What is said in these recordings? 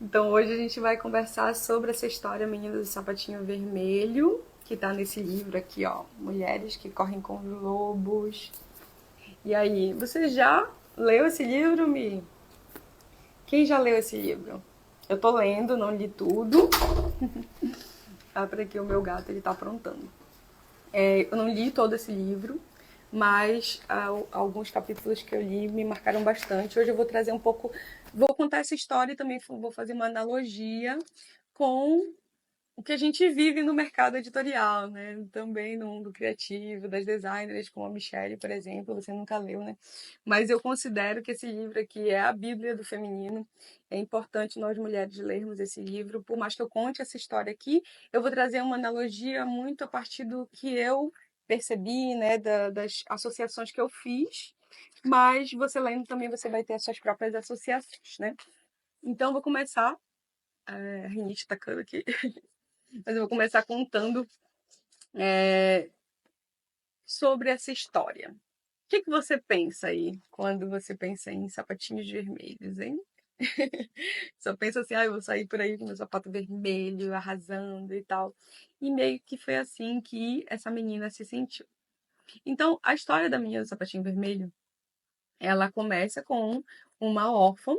Então hoje a gente vai conversar sobre essa história Menina do Sapatinho Vermelho, que tá nesse livro aqui, ó, Mulheres que Correm com os Lobos. E aí, você já leu esse livro, Mi? Quem já leu esse livro? Eu tô lendo, não li tudo. Ah, para que o meu gato ele tá aprontando. Eu não li todo esse livro, mas alguns capítulos que eu li me marcaram bastante. Hoje eu vou trazer um pouco, vou contar essa história e também vou fazer uma analogia com o que a gente vive no mercado editorial, né? Também no mundo criativo, das designers, como a Michelle, por exemplo, você nunca leu, né? Mas eu considero que esse livro aqui é a Bíblia do feminino. É importante nós mulheres lermos esse livro. Por mais que eu conte essa história aqui, eu vou trazer uma analogia muito a partir do que eu percebi, né? Das associações que eu fiz. Mas você lendo também você vai ter as suas próprias associações, né? Então, eu vou começar. A rinite tacando aqui. Mas eu vou começar contando sobre essa história. O que você pensa aí quando você pensa em sapatinhos vermelhos, hein? Só pensa assim, ah, eu vou sair por aí com meu sapato vermelho, arrasando e tal. E meio que foi assim que essa menina se sentiu. Então, a história da menina do sapatinho vermelho, ela começa com uma órfã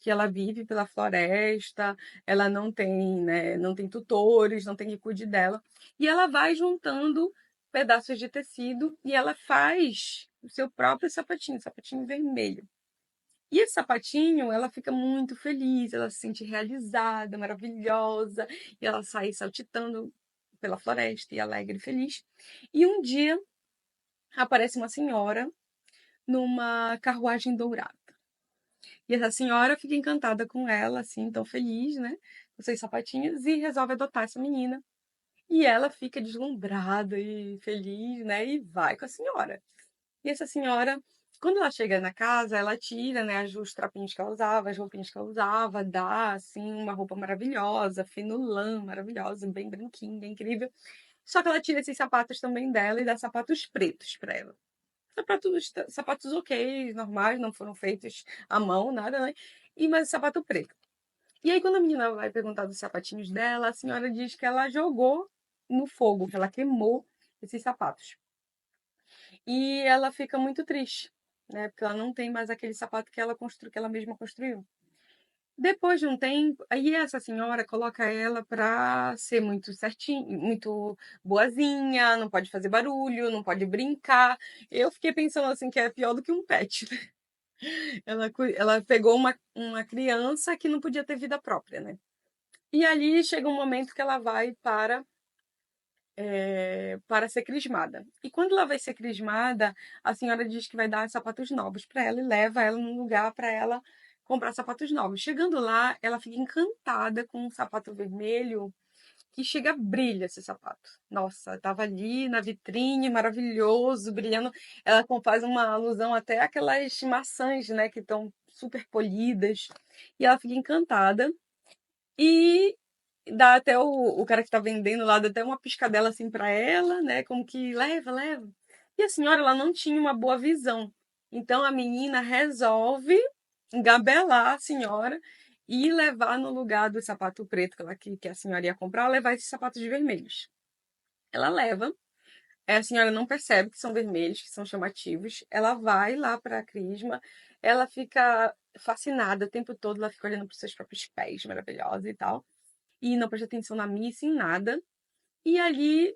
que ela vive pela floresta, ela não tem, né, não tem tutores, não tem quem cuide dela, e ela vai juntando pedaços de tecido e ela faz o seu próprio sapatinho, sapatinho vermelho. E esse sapatinho, ela fica muito feliz, ela se sente realizada, maravilhosa, e ela sai saltitando pela floresta e alegre e feliz. E um dia aparece uma senhora numa carruagem dourada. E essa senhora fica encantada com ela, assim, tão feliz, né? Com seus sapatinhos, e resolve adotar essa menina. E ela fica deslumbrada e feliz, né? E vai com a senhora. E essa senhora, quando ela chega na casa, ela tira, né, os trapinhos que ela usava, as roupinhas que ela usava, dá, assim, uma roupa maravilhosa, fino lã, maravilhosa, bem branquinha, incrível. Só que ela tira esses sapatos também dela e dá sapatos pretos para ela. Sapatos ok, normais, não foram feitos à mão, nada, né? Mas sapato preto. E aí, quando a menina vai perguntar dos sapatinhos dela, a senhora diz que ela jogou no fogo, que ela queimou esses sapatos. E ela fica muito triste, né? Porque ela não tem mais aquele sapato que ela construiu, que ela mesma construiu. Depois de um tempo, aí essa senhora coloca ela para ser muito certinho, muito boazinha, não pode fazer barulho, não pode brincar. Eu fiquei pensando assim que é pior do que um pet. Ela pegou uma criança que não podia ter vida própria, né? E ali chega um momento que ela vai para ser crismada. E quando ela vai ser crismada, a senhora diz que vai dar sapatos novos para ela e leva ela num lugar para ela comprar sapatos novos. Chegando lá, ela fica encantada com um sapato vermelho que chega brilha esse sapato. Nossa, tava ali na vitrine, maravilhoso, brilhando. Ela faz uma alusão até àquelas maçãs, né, que estão super polidas. E ela fica encantada. E dá até o cara que tá vendendo lá, dá até uma piscadela assim para ela, né, como que leva, leva. E a senhora, ela não tinha uma boa visão. Então a menina resolve engabelar a senhora e levar no lugar do sapato preto que a senhora ia comprar, levar esses sapatos vermelhos. Ela leva, a senhora não percebe que são vermelhos, que são chamativos. Ela vai lá para a crisma, ela fica fascinada o tempo todo, ela fica olhando para os seus próprios pés, maravilhosa e tal. E não presta atenção na missa, em nada. E ali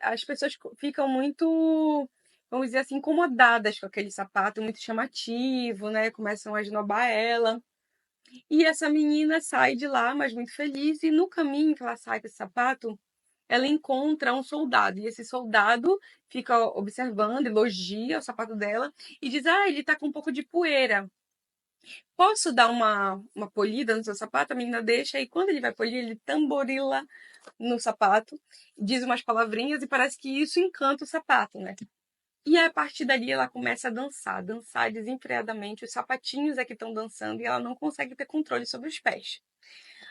as pessoas ficam muito, vamos dizer assim, incomodadas com aquele sapato muito chamativo, né? Começam a esnobar ela. E essa menina sai de lá, mas muito feliz, e no caminho que ela sai com esse sapato, ela encontra um soldado. E esse soldado fica observando, elogia o sapato dela e diz: Ah, ele tá com um pouco de poeira. Posso dar uma polida no seu sapato? A menina deixa, e quando ele vai polir, ele tamborila no sapato, diz umas palavrinhas e parece que isso encanta o sapato, né? E a partir dali ela começa a dançar, dançar desenfreadamente. Os sapatinhos é que estão dançando e ela não consegue ter controle sobre os pés.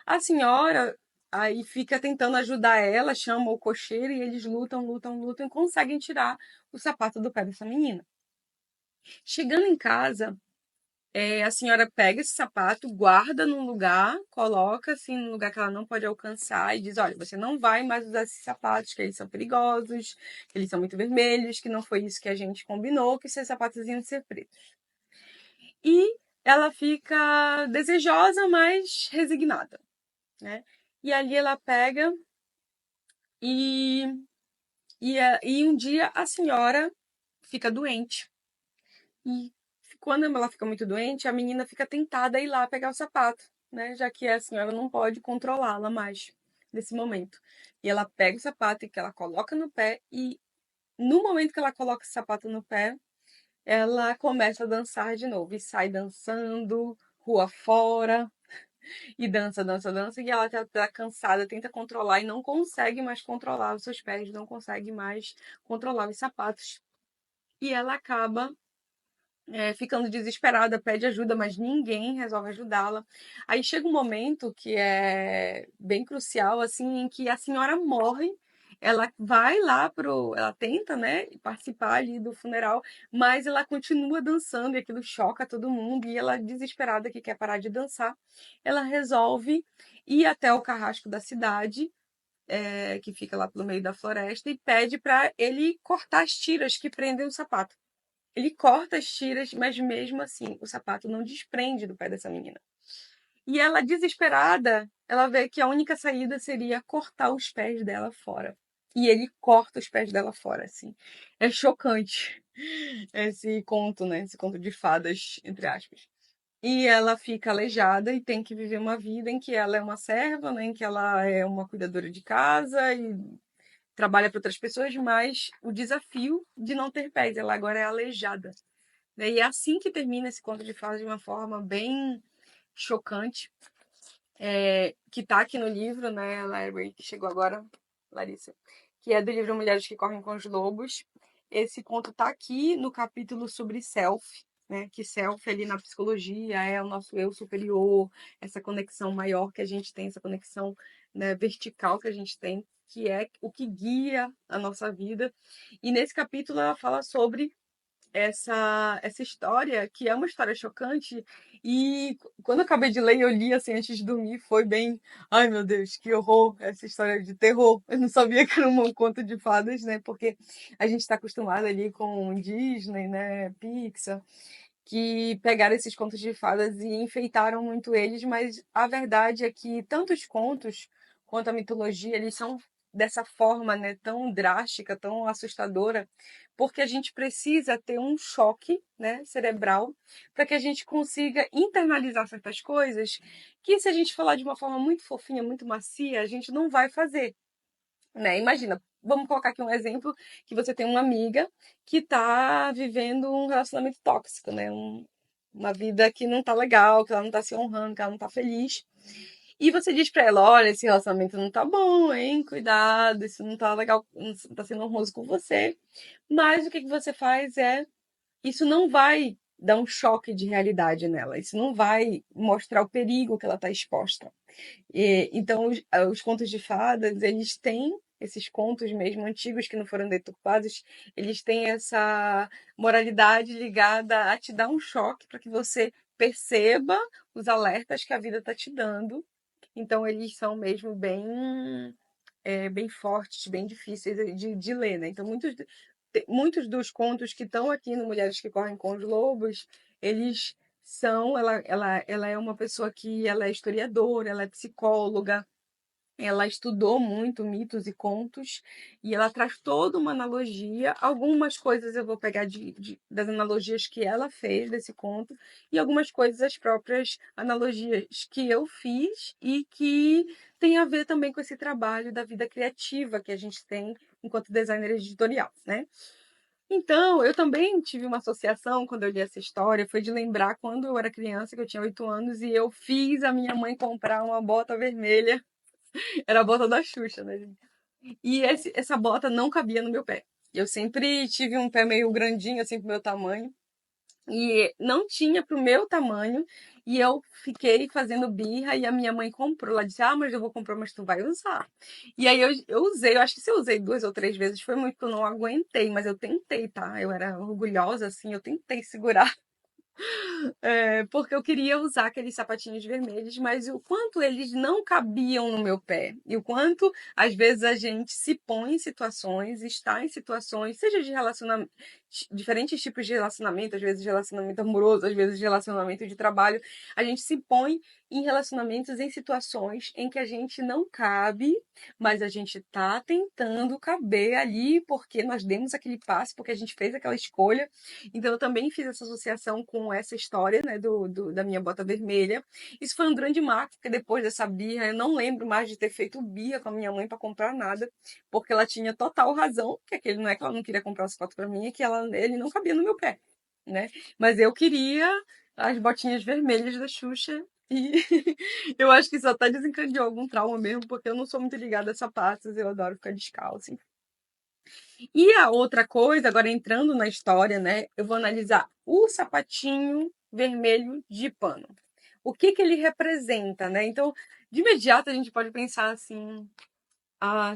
A senhora aí fica tentando ajudar ela, chama o cocheiro e eles lutam, lutam, lutam e conseguem tirar o sapato do pé dessa menina. Chegando em casa, A senhora pega esse sapato, guarda num lugar, coloca assim num lugar que ela não pode alcançar e diz: olha, você não vai mais usar esses sapatos, que eles são perigosos, que eles são muito vermelhos, que não foi isso que a gente combinou, que esses sapatos iam ser pretos. E ela fica desejosa, mas resignada, né? E ali ela pega e, e um dia a senhora fica doente. E quando ela fica muito doente, a menina fica tentada a ir lá pegar o sapato, né? Já que a senhora não pode controlá-la mais nesse momento. E ela pega o sapato e que ela coloca no pé e no momento que ela coloca o sapato no pé, ela começa a dançar de novo e sai dançando rua fora e dança, dança, dança e ela tá cansada, tenta controlar e não consegue mais controlar os seus pés, não consegue mais controlar os sapatos. E ela acaba ficando desesperada, pede ajuda, mas ninguém resolve ajudá-la. Aí chega um momento que é bem crucial, assim, em que a senhora morre. Ela vai lá ela tenta, né, participar ali do funeral, mas ela continua dançando e aquilo choca todo mundo. E ela, desesperada, que quer parar de dançar, ela resolve ir até o carrasco da cidade, que fica lá pelo meio da floresta, e pede para ele cortar as tiras que prendem o sapato. Ele corta as tiras, mas mesmo assim o sapato não desprende do pé dessa menina. E ela, desesperada, ela vê que a única saída seria cortar os pés dela fora. E ele corta os pés dela fora, assim. É chocante esse conto, né? Esse conto de fadas, entre aspas. E ela fica aleijada e tem que viver uma vida em que ela é uma serva, né? Em que ela é uma cuidadora de casa e trabalha para outras pessoas, mas o desafio de não ter pés, ela agora é aleijada, né? E é assim que termina esse conto de fadas de uma forma bem chocante, que está aqui no livro, né, Larry, que chegou agora, Larissa, que é do livro Mulheres que Correm com os Lobos. Esse conto está aqui no capítulo sobre self, né, que self ali na psicologia é o nosso eu superior, essa conexão maior que a gente tem, essa conexão, né, vertical que a gente tem, que é o que guia a nossa vida. E nesse capítulo ela fala sobre essa história, que é uma história chocante, e quando eu acabei de ler, eu li assim antes de dormir, foi bem, ai meu Deus, que horror, essa história de terror. Eu não sabia que era um conto de fadas, né? Porque a gente está acostumado ali com Disney, né, Pixar, que pegaram esses contos de fadas e enfeitaram muito eles, mas a verdade é que tanto os contos quanto a mitologia, eles são dessa forma, né, tão drástica, tão assustadora, porque a gente precisa ter um choque, né, cerebral, para que a gente consiga internalizar certas coisas que, se a gente falar de uma forma muito fofinha, muito macia, a gente não vai fazer, né? Imagina, vamos colocar aqui um exemplo, que você tem uma amiga que está vivendo um relacionamento tóxico, né? Uma vida que não tá legal, que ela não tá se honrando, que ela não tá feliz. E você diz pra ela: olha, esse relacionamento não tá bom, hein? Cuidado, isso não tá legal, não tá sendo honroso com você. Mas o que que você faz isso não vai dar um choque de realidade nela, isso não vai mostrar o perigo que ela está exposta. Então, os contos de fadas, eles têm esses contos mesmo antigos que não foram deturpados, eles têm essa moralidade ligada a te dar um choque para que você perceba os alertas que a vida está te dando. Então, eles são mesmo bem fortes, bem difíceis de ler, né? Então, muitos dos contos que estão aqui no Mulheres que Correm com os Lobos, eles são. Ela é uma pessoa que ela é historiadora, ela é psicóloga, ela estudou muito mitos e contos e ela traz toda uma analogia. Algumas coisas eu vou pegar das analogias que ela fez desse conto e algumas coisas as próprias analogias que eu fiz e que tem a ver também com esse trabalho da vida criativa que a gente tem enquanto designer editorial, né? Então, eu também tive uma associação quando eu li essa história, foi de lembrar quando eu era criança, que eu tinha 8 anos, e eu fiz a minha mãe comprar uma bota vermelha. Era a bota da Xuxa, né, gente? E essa bota não cabia no meu pé. Eu sempre tive um pé meio grandinho, assim, pro meu tamanho. E não tinha pro meu tamanho. E eu fiquei fazendo birra e a minha mãe comprou. Ela disse: ah, mas eu vou comprar, mas tu vai usar. E aí eu usei, eu acho que se eu usei 2 ou 3 vezes foi muito que eu não aguentei, mas eu tentei, tá? Eu era orgulhosa, assim, eu tentei segurar. Porque eu queria usar aqueles sapatinhos vermelhos, mas o quanto eles não cabiam no meu pé. E o quanto, às vezes, a gente se põe em situações, está em situações, seja de relacionamento, diferentes tipos de relacionamento, às vezes relacionamento amoroso, às vezes relacionamento de trabalho, a gente se põe em relacionamentos, em situações em que a gente não cabe, mas a gente está tentando caber ali porque nós demos aquele passo, porque a gente fez aquela escolha. Então, eu também fiz essa associação com essa história, né, da minha bota vermelha. Isso foi um grande marco, porque depois dessa birra, eu não lembro mais de ter feito birra com a minha mãe para comprar nada, porque ela tinha total razão, que aquele não é que ela não queria comprar o sapato para mim, é que ele não cabia no meu pé, né? Mas eu queria as botinhas vermelhas da Xuxa. E eu acho que isso até desencadeou algum trauma mesmo, porque eu não sou muito ligada a sapatos, eu adoro ficar descalço. E a outra coisa, agora entrando na história, né? Eu vou analisar o sapatinho vermelho de pano. O que que ele representa, né? Então, de imediato a gente pode pensar assim,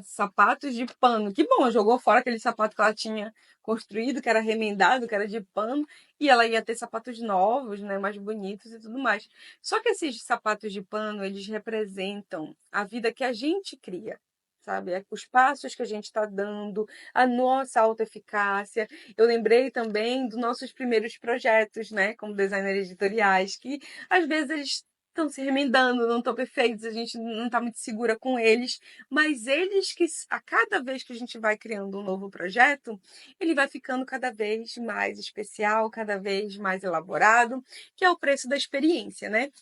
sapatos de pano. Que bom, jogou fora aquele sapato que ela tinha construído, que era remendado, que era de pano, e ela ia ter sapatos novos, né, mais bonitos e tudo mais. Só que esses sapatos de pano, eles representam a vida que a gente cria. Sabe? Os passos que a gente está dando, a nossa autoeficácia. Eu lembrei também dos nossos primeiros projetos, né, como designers editoriais, que às vezes eles estão se remendando, não estão perfeitos, a gente não está muito segura com eles, mas eles que, a cada vez que a gente vai criando um novo projeto, ele vai ficando cada vez mais especial, cada vez mais elaborado, que é o preço da experiência, né?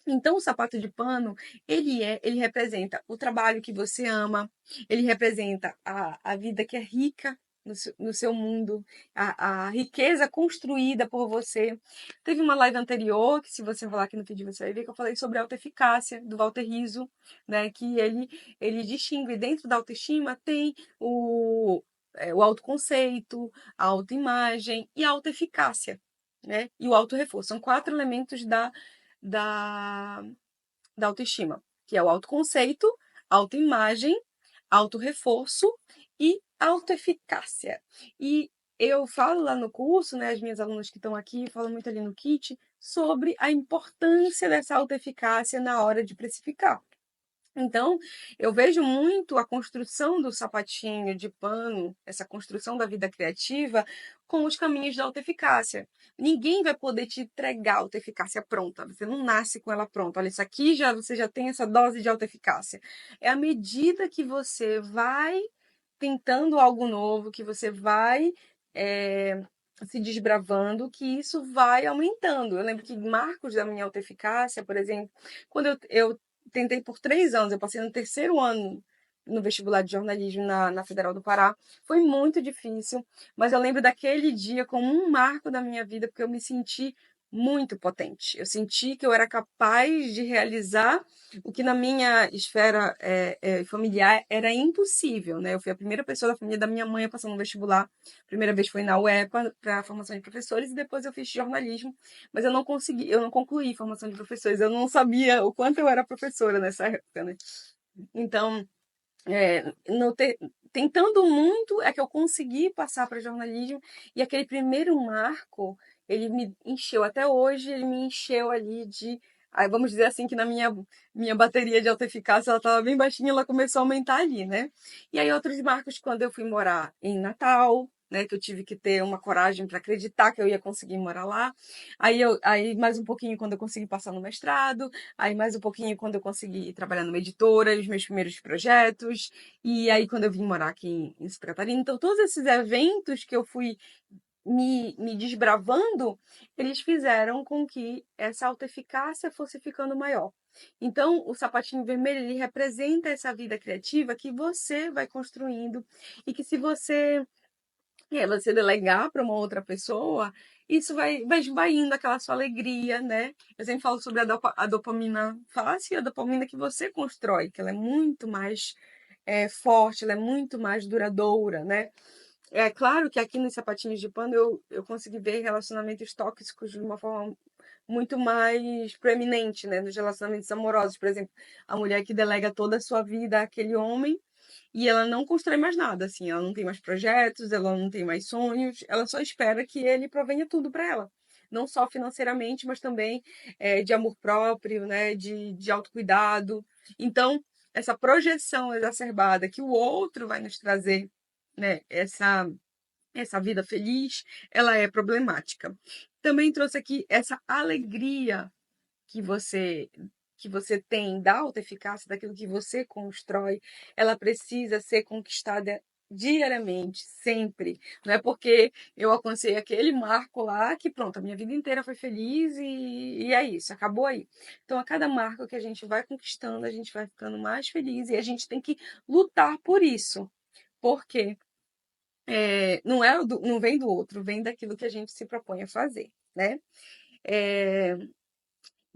Então, o sapato de pano, ele representa o trabalho que você ama, ele representa a vida que é rica no seu mundo, a riqueza construída por você. Teve uma live anterior, que se você rolar aqui no vídeo você vai ver, que eu falei sobre a autoeficácia, do Walter Rizzo, né? Que ele distingue, dentro da autoestima tem o autoconceito, a autoimagem e a autoeficácia, né? E o autorreforço. São 4 elementos da, da autoestima, que é o autoconceito, autoimagem, autorreforço e autoeficácia. E eu falo lá no curso, né, as minhas alunas que estão aqui, falam muito ali no kit, sobre a importância dessa autoeficácia na hora de precificar. Então, eu vejo muito a construção do sapatinho de pano, essa construção da vida criativa, com os caminhos da autoeficácia. Ninguém vai poder te entregar a autoeficácia pronta. Você não nasce com ela pronta. Olha, isso aqui você já tem essa dose de autoeficácia. É à medida que você vai tentando algo novo, que você vai se desbravando, que isso vai aumentando. Eu lembro que marcos da minha autoeficácia, por exemplo, quando eu tentei por 3 anos, eu passei no terceiro ano no vestibular de jornalismo na Federal do Pará. Foi muito difícil, mas eu lembro daquele dia como um marco da minha vida, porque eu me senti muito potente. Eu senti que eu era capaz de realizar o que na minha esfera familiar era impossível, né? Eu fui a primeira pessoa da família da minha mãe a passar no vestibular. A primeira vez foi na UEPA para a formação de professores e depois eu fiz jornalismo, mas eu não consegui, eu não concluí formação de professores. Eu não sabia o quanto eu era professora nessa época, né? Então, tentando muito é que eu consegui passar para jornalismo e aquele primeiro marco ele me encheu até hoje, ele me encheu ali de vamos dizer assim que na minha bateria de autoeficácia ela estava bem baixinha, ela começou a aumentar ali, né? E aí outros marcos quando eu fui morar em Natal, né, que eu tive que ter uma coragem para acreditar que eu ia conseguir morar lá. Aí mais um pouquinho quando eu consegui passar no mestrado, aí mais um pouquinho quando eu consegui trabalhar numa editora, os meus primeiros projetos, e aí quando eu vim morar aqui em Santa Catarina. Então, todos esses eventos que eu fui me desbravando, eles fizeram com que essa autoeficácia fosse ficando maior. Então, o sapatinho vermelho, ele representa essa vida criativa que você vai construindo e que se você delegar para uma outra pessoa, isso vai esvaindo aquela sua alegria, né? Eu sempre falo sobre a dopamina fácil e a dopamina que você constrói, que ela é muito mais forte, ela é muito mais duradoura, né? É claro que aqui nos sapatinhos de pano eu consegui ver relacionamentos tóxicos de uma forma muito mais proeminente, né? Nos relacionamentos amorosos, por exemplo, a mulher que delega toda a sua vida àquele homem e ela não constrói mais nada, assim, ela não tem mais projetos, ela não tem mais sonhos, ela só espera que ele provenha tudo para ela. não só financeiramente, mas também de amor próprio, né? De autocuidado. Então, essa projeção exacerbada que o outro vai nos trazer, né? Essa vida feliz, ela é problemática. Também trouxe aqui essa alegria que você que você tem da autoeficácia, daquilo que você constrói, ela precisa ser conquistada diariamente, sempre. Não é porque eu alcancei aquele marco lá que pronto, a minha vida inteira foi feliz e é isso, acabou aí. Então, a cada marco que a gente vai conquistando, a gente vai ficando mais feliz e a gente tem que lutar por isso. Porque não vem do outro, vem daquilo que a gente se propõe a fazer, né? É,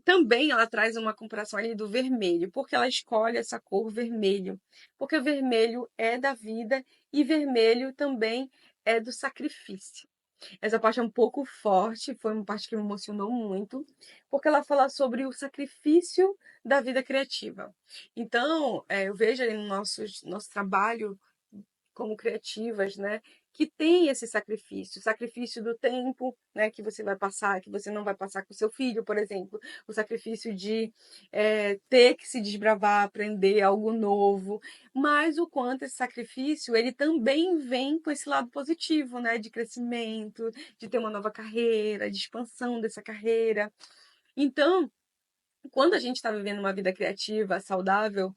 também ela traz uma comparação ali do vermelho, porque ela escolhe essa cor vermelho, porque o vermelho é da vida e vermelho também é do sacrifício. Essa parte é um pouco forte, foi uma parte que me emocionou muito, porque ela fala sobre o sacrifício da vida criativa. Então, eu vejo ali no nosso trabalho como criativas, né? Que tem esse sacrifício, o sacrifício do tempo, né? Que você vai passar, que você não vai passar com seu filho, por exemplo, o sacrifício de ter que se desbravar, aprender algo novo, mas o quanto esse sacrifício ele também vem com esse lado positivo, né? De crescimento, de ter uma nova carreira, de expansão dessa carreira. Então, quando a gente está vivendo uma vida criativa, saudável,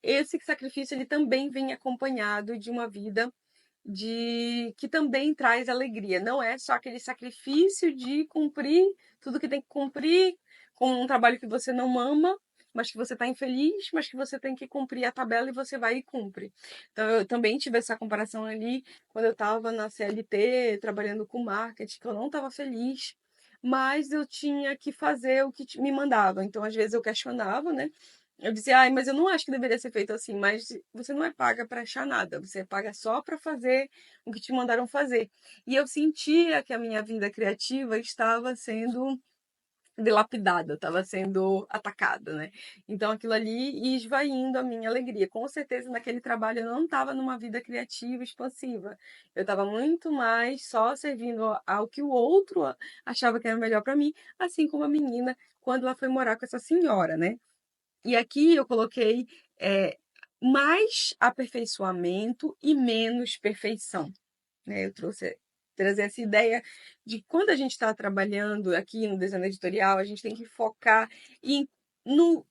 esse sacrifício ele também vem acompanhado de uma vida de que também traz alegria. Não é só aquele sacrifício de cumprir tudo que tem que cumprir com um trabalho que você não ama, mas que você está infeliz, mas que você tem que cumprir a tabela e você vai e cumpre. Então, eu também tive essa comparação ali quando eu estava na CLT, trabalhando com marketing, que eu não estava feliz, mas eu tinha que fazer o que me mandava. Então, às vezes eu questionava, né? Eu dizia, ai, mas eu não acho que deveria ser feito assim, mas você não é paga para achar nada, você é paga só para fazer o que te mandaram fazer. E eu sentia que a minha vida criativa estava sendo dilapidada, estava sendo atacada, né? Então aquilo ali ia esvaindo a minha alegria. Com certeza naquele trabalho eu não estava numa vida criativa, expansiva. Eu estava muito mais só servindo ao que o outro achava que era melhor para mim, assim como a menina quando ela foi morar com essa senhora, né? E aqui eu coloquei mais aperfeiçoamento e menos perfeição, né? Eu trazer essa ideia de quando a gente está trabalhando aqui no design editorial, a gente tem que focar em no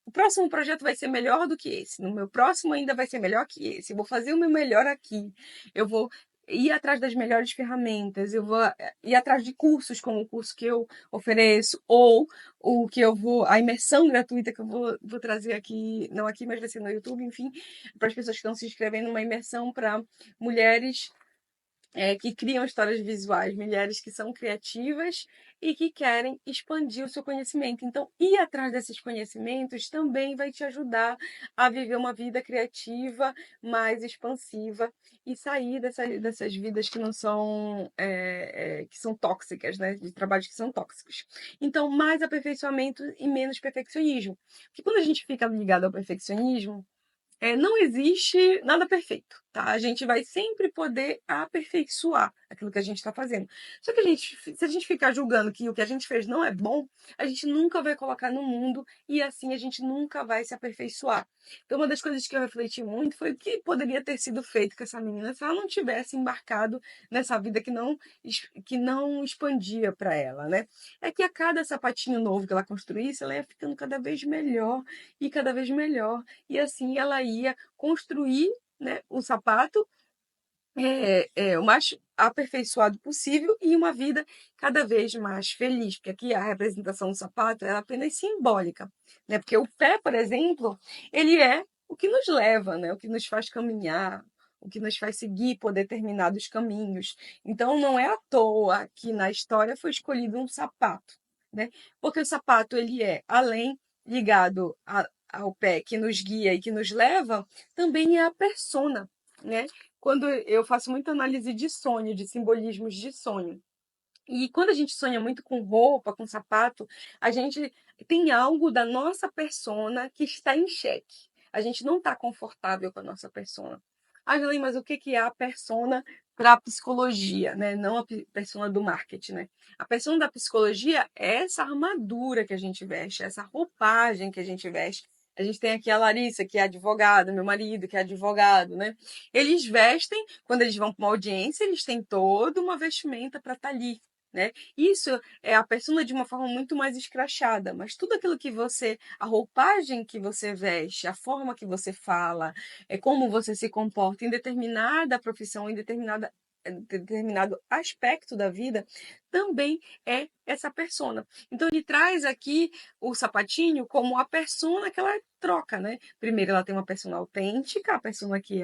o próximo projeto vai ser melhor do que esse. No meu próximo ainda vai ser melhor que esse. Eu vou fazer o meu melhor aqui. Eu vou ir atrás das melhores ferramentas. Eu vou ir atrás de cursos, como o curso que eu ofereço, ou o que eu vou, a imersão gratuita que eu vou trazer aqui, não aqui, mas vai ser no YouTube, enfim, para as pessoas que estão se inscrevendo, uma imersão para mulheres que criam histórias visuais, mulheres que são criativas e que querem expandir o seu conhecimento. Então, ir atrás desses conhecimentos também vai te ajudar a viver uma vida criativa mais expansiva e sair dessas vidas que não são que são tóxicas, né? De trabalhos que são tóxicos. Então, mais aperfeiçoamento e menos perfeccionismo. Porque quando a gente fica ligado ao perfeccionismo, não existe nada perfeito, tá? A gente vai sempre poder aperfeiçoar aquilo que a gente está fazendo. Só que se a gente ficar julgando que o que a gente fez não é bom, a gente nunca vai colocar no mundo e assim a gente nunca vai se aperfeiçoar. Então, uma das coisas que eu refleti muito foi o que poderia ter sido feito com essa menina se ela não tivesse embarcado nessa vida que não expandia para ela, né? É que a cada sapatinho novo que ela construísse, ela ia ficando cada vez melhor e cada vez melhor. E assim ela ia construir, né, um sapato o mais aperfeiçoado possível e uma vida cada vez mais feliz, porque aqui a representação do sapato é apenas simbólica, né? Porque o pé, por exemplo, ele é o que nos leva, né? O que nos faz caminhar, o que nos faz seguir por determinados caminhos. Então, não é à toa que na história foi escolhido um sapato, né? Porque o sapato ele é além ligado ao pé que nos guia e que nos leva, também é a persona, né? Quando eu faço muita análise de sonho, de simbolismos de sonho. E quando a gente sonha muito com roupa, com sapato, a gente tem algo da nossa persona que está em xeque. A gente não está confortável com a nossa persona. Ah, Janaína, mas o que é a persona para a psicologia, né? Não a persona do marketing, né? A persona da psicologia é essa armadura que a gente veste, essa roupagem que a gente veste. A gente tem aqui a Larissa, que é advogada, meu marido, que é advogado, né? Eles vestem, quando eles vão para uma audiência, eles têm toda uma vestimenta para estar ali, né? Isso é a persona de uma forma muito mais escrachada, mas tudo aquilo que você, a roupagem que você veste, a forma que você fala, é como você se comporta em determinada profissão, em determinado aspecto da vida, também é essa persona. Então ele traz aqui o sapatinho como a persona que ela troca, né? Primeiro ela tem uma persona autêntica, a persona que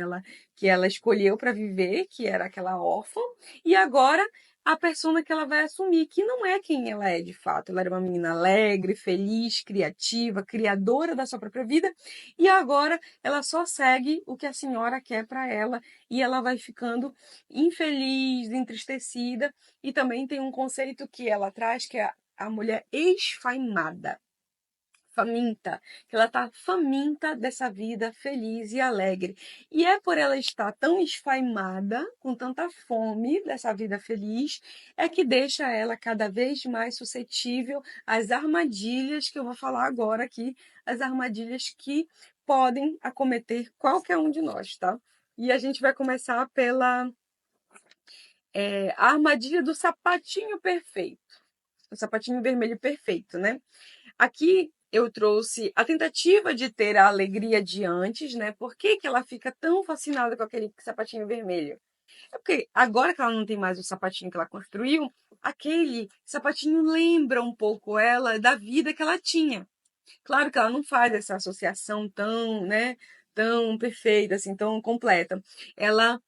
ela escolheu para viver, que era aquela órfã, e agora a persona que ela vai assumir, que não é quem ela é de fato. Ela era uma menina alegre, feliz, criativa, criadora da sua própria vida, e agora ela só segue o que a senhora quer para ela, e ela vai ficando infeliz, entristecida, e também tem um conceito que ela traz, que é a mulher esfaimada. Faminta, que ela está faminta dessa vida feliz e alegre. E é por ela estar tão esfaimada, com tanta fome dessa vida feliz, é que deixa ela cada vez mais suscetível às armadilhas que eu vou falar agora aqui, as armadilhas que podem acometer qualquer um de nós, tá? E a gente vai começar pela a armadilha do sapatinho perfeito, o sapatinho vermelho perfeito, né? Aqui eu trouxe a tentativa de ter a alegria de antes, né? Por que que ela fica tão fascinada com aquele sapatinho vermelho? É porque agora que ela não tem mais o sapatinho que ela construiu, aquele sapatinho lembra um pouco ela da vida que ela tinha. Claro que ela não faz essa associação tão, né, tão perfeita, assim, tão completa. Ela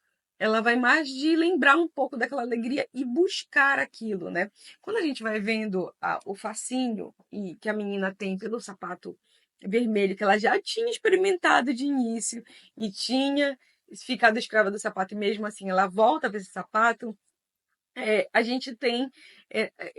ela vai mais de lembrar um pouco daquela alegria e buscar aquilo, né? Quando a gente vai vendo o fascínio que a menina tem pelo sapato vermelho, que ela já tinha experimentado de início e tinha ficado escrava do sapato, e mesmo assim ela volta para esse sapato, a gente tem.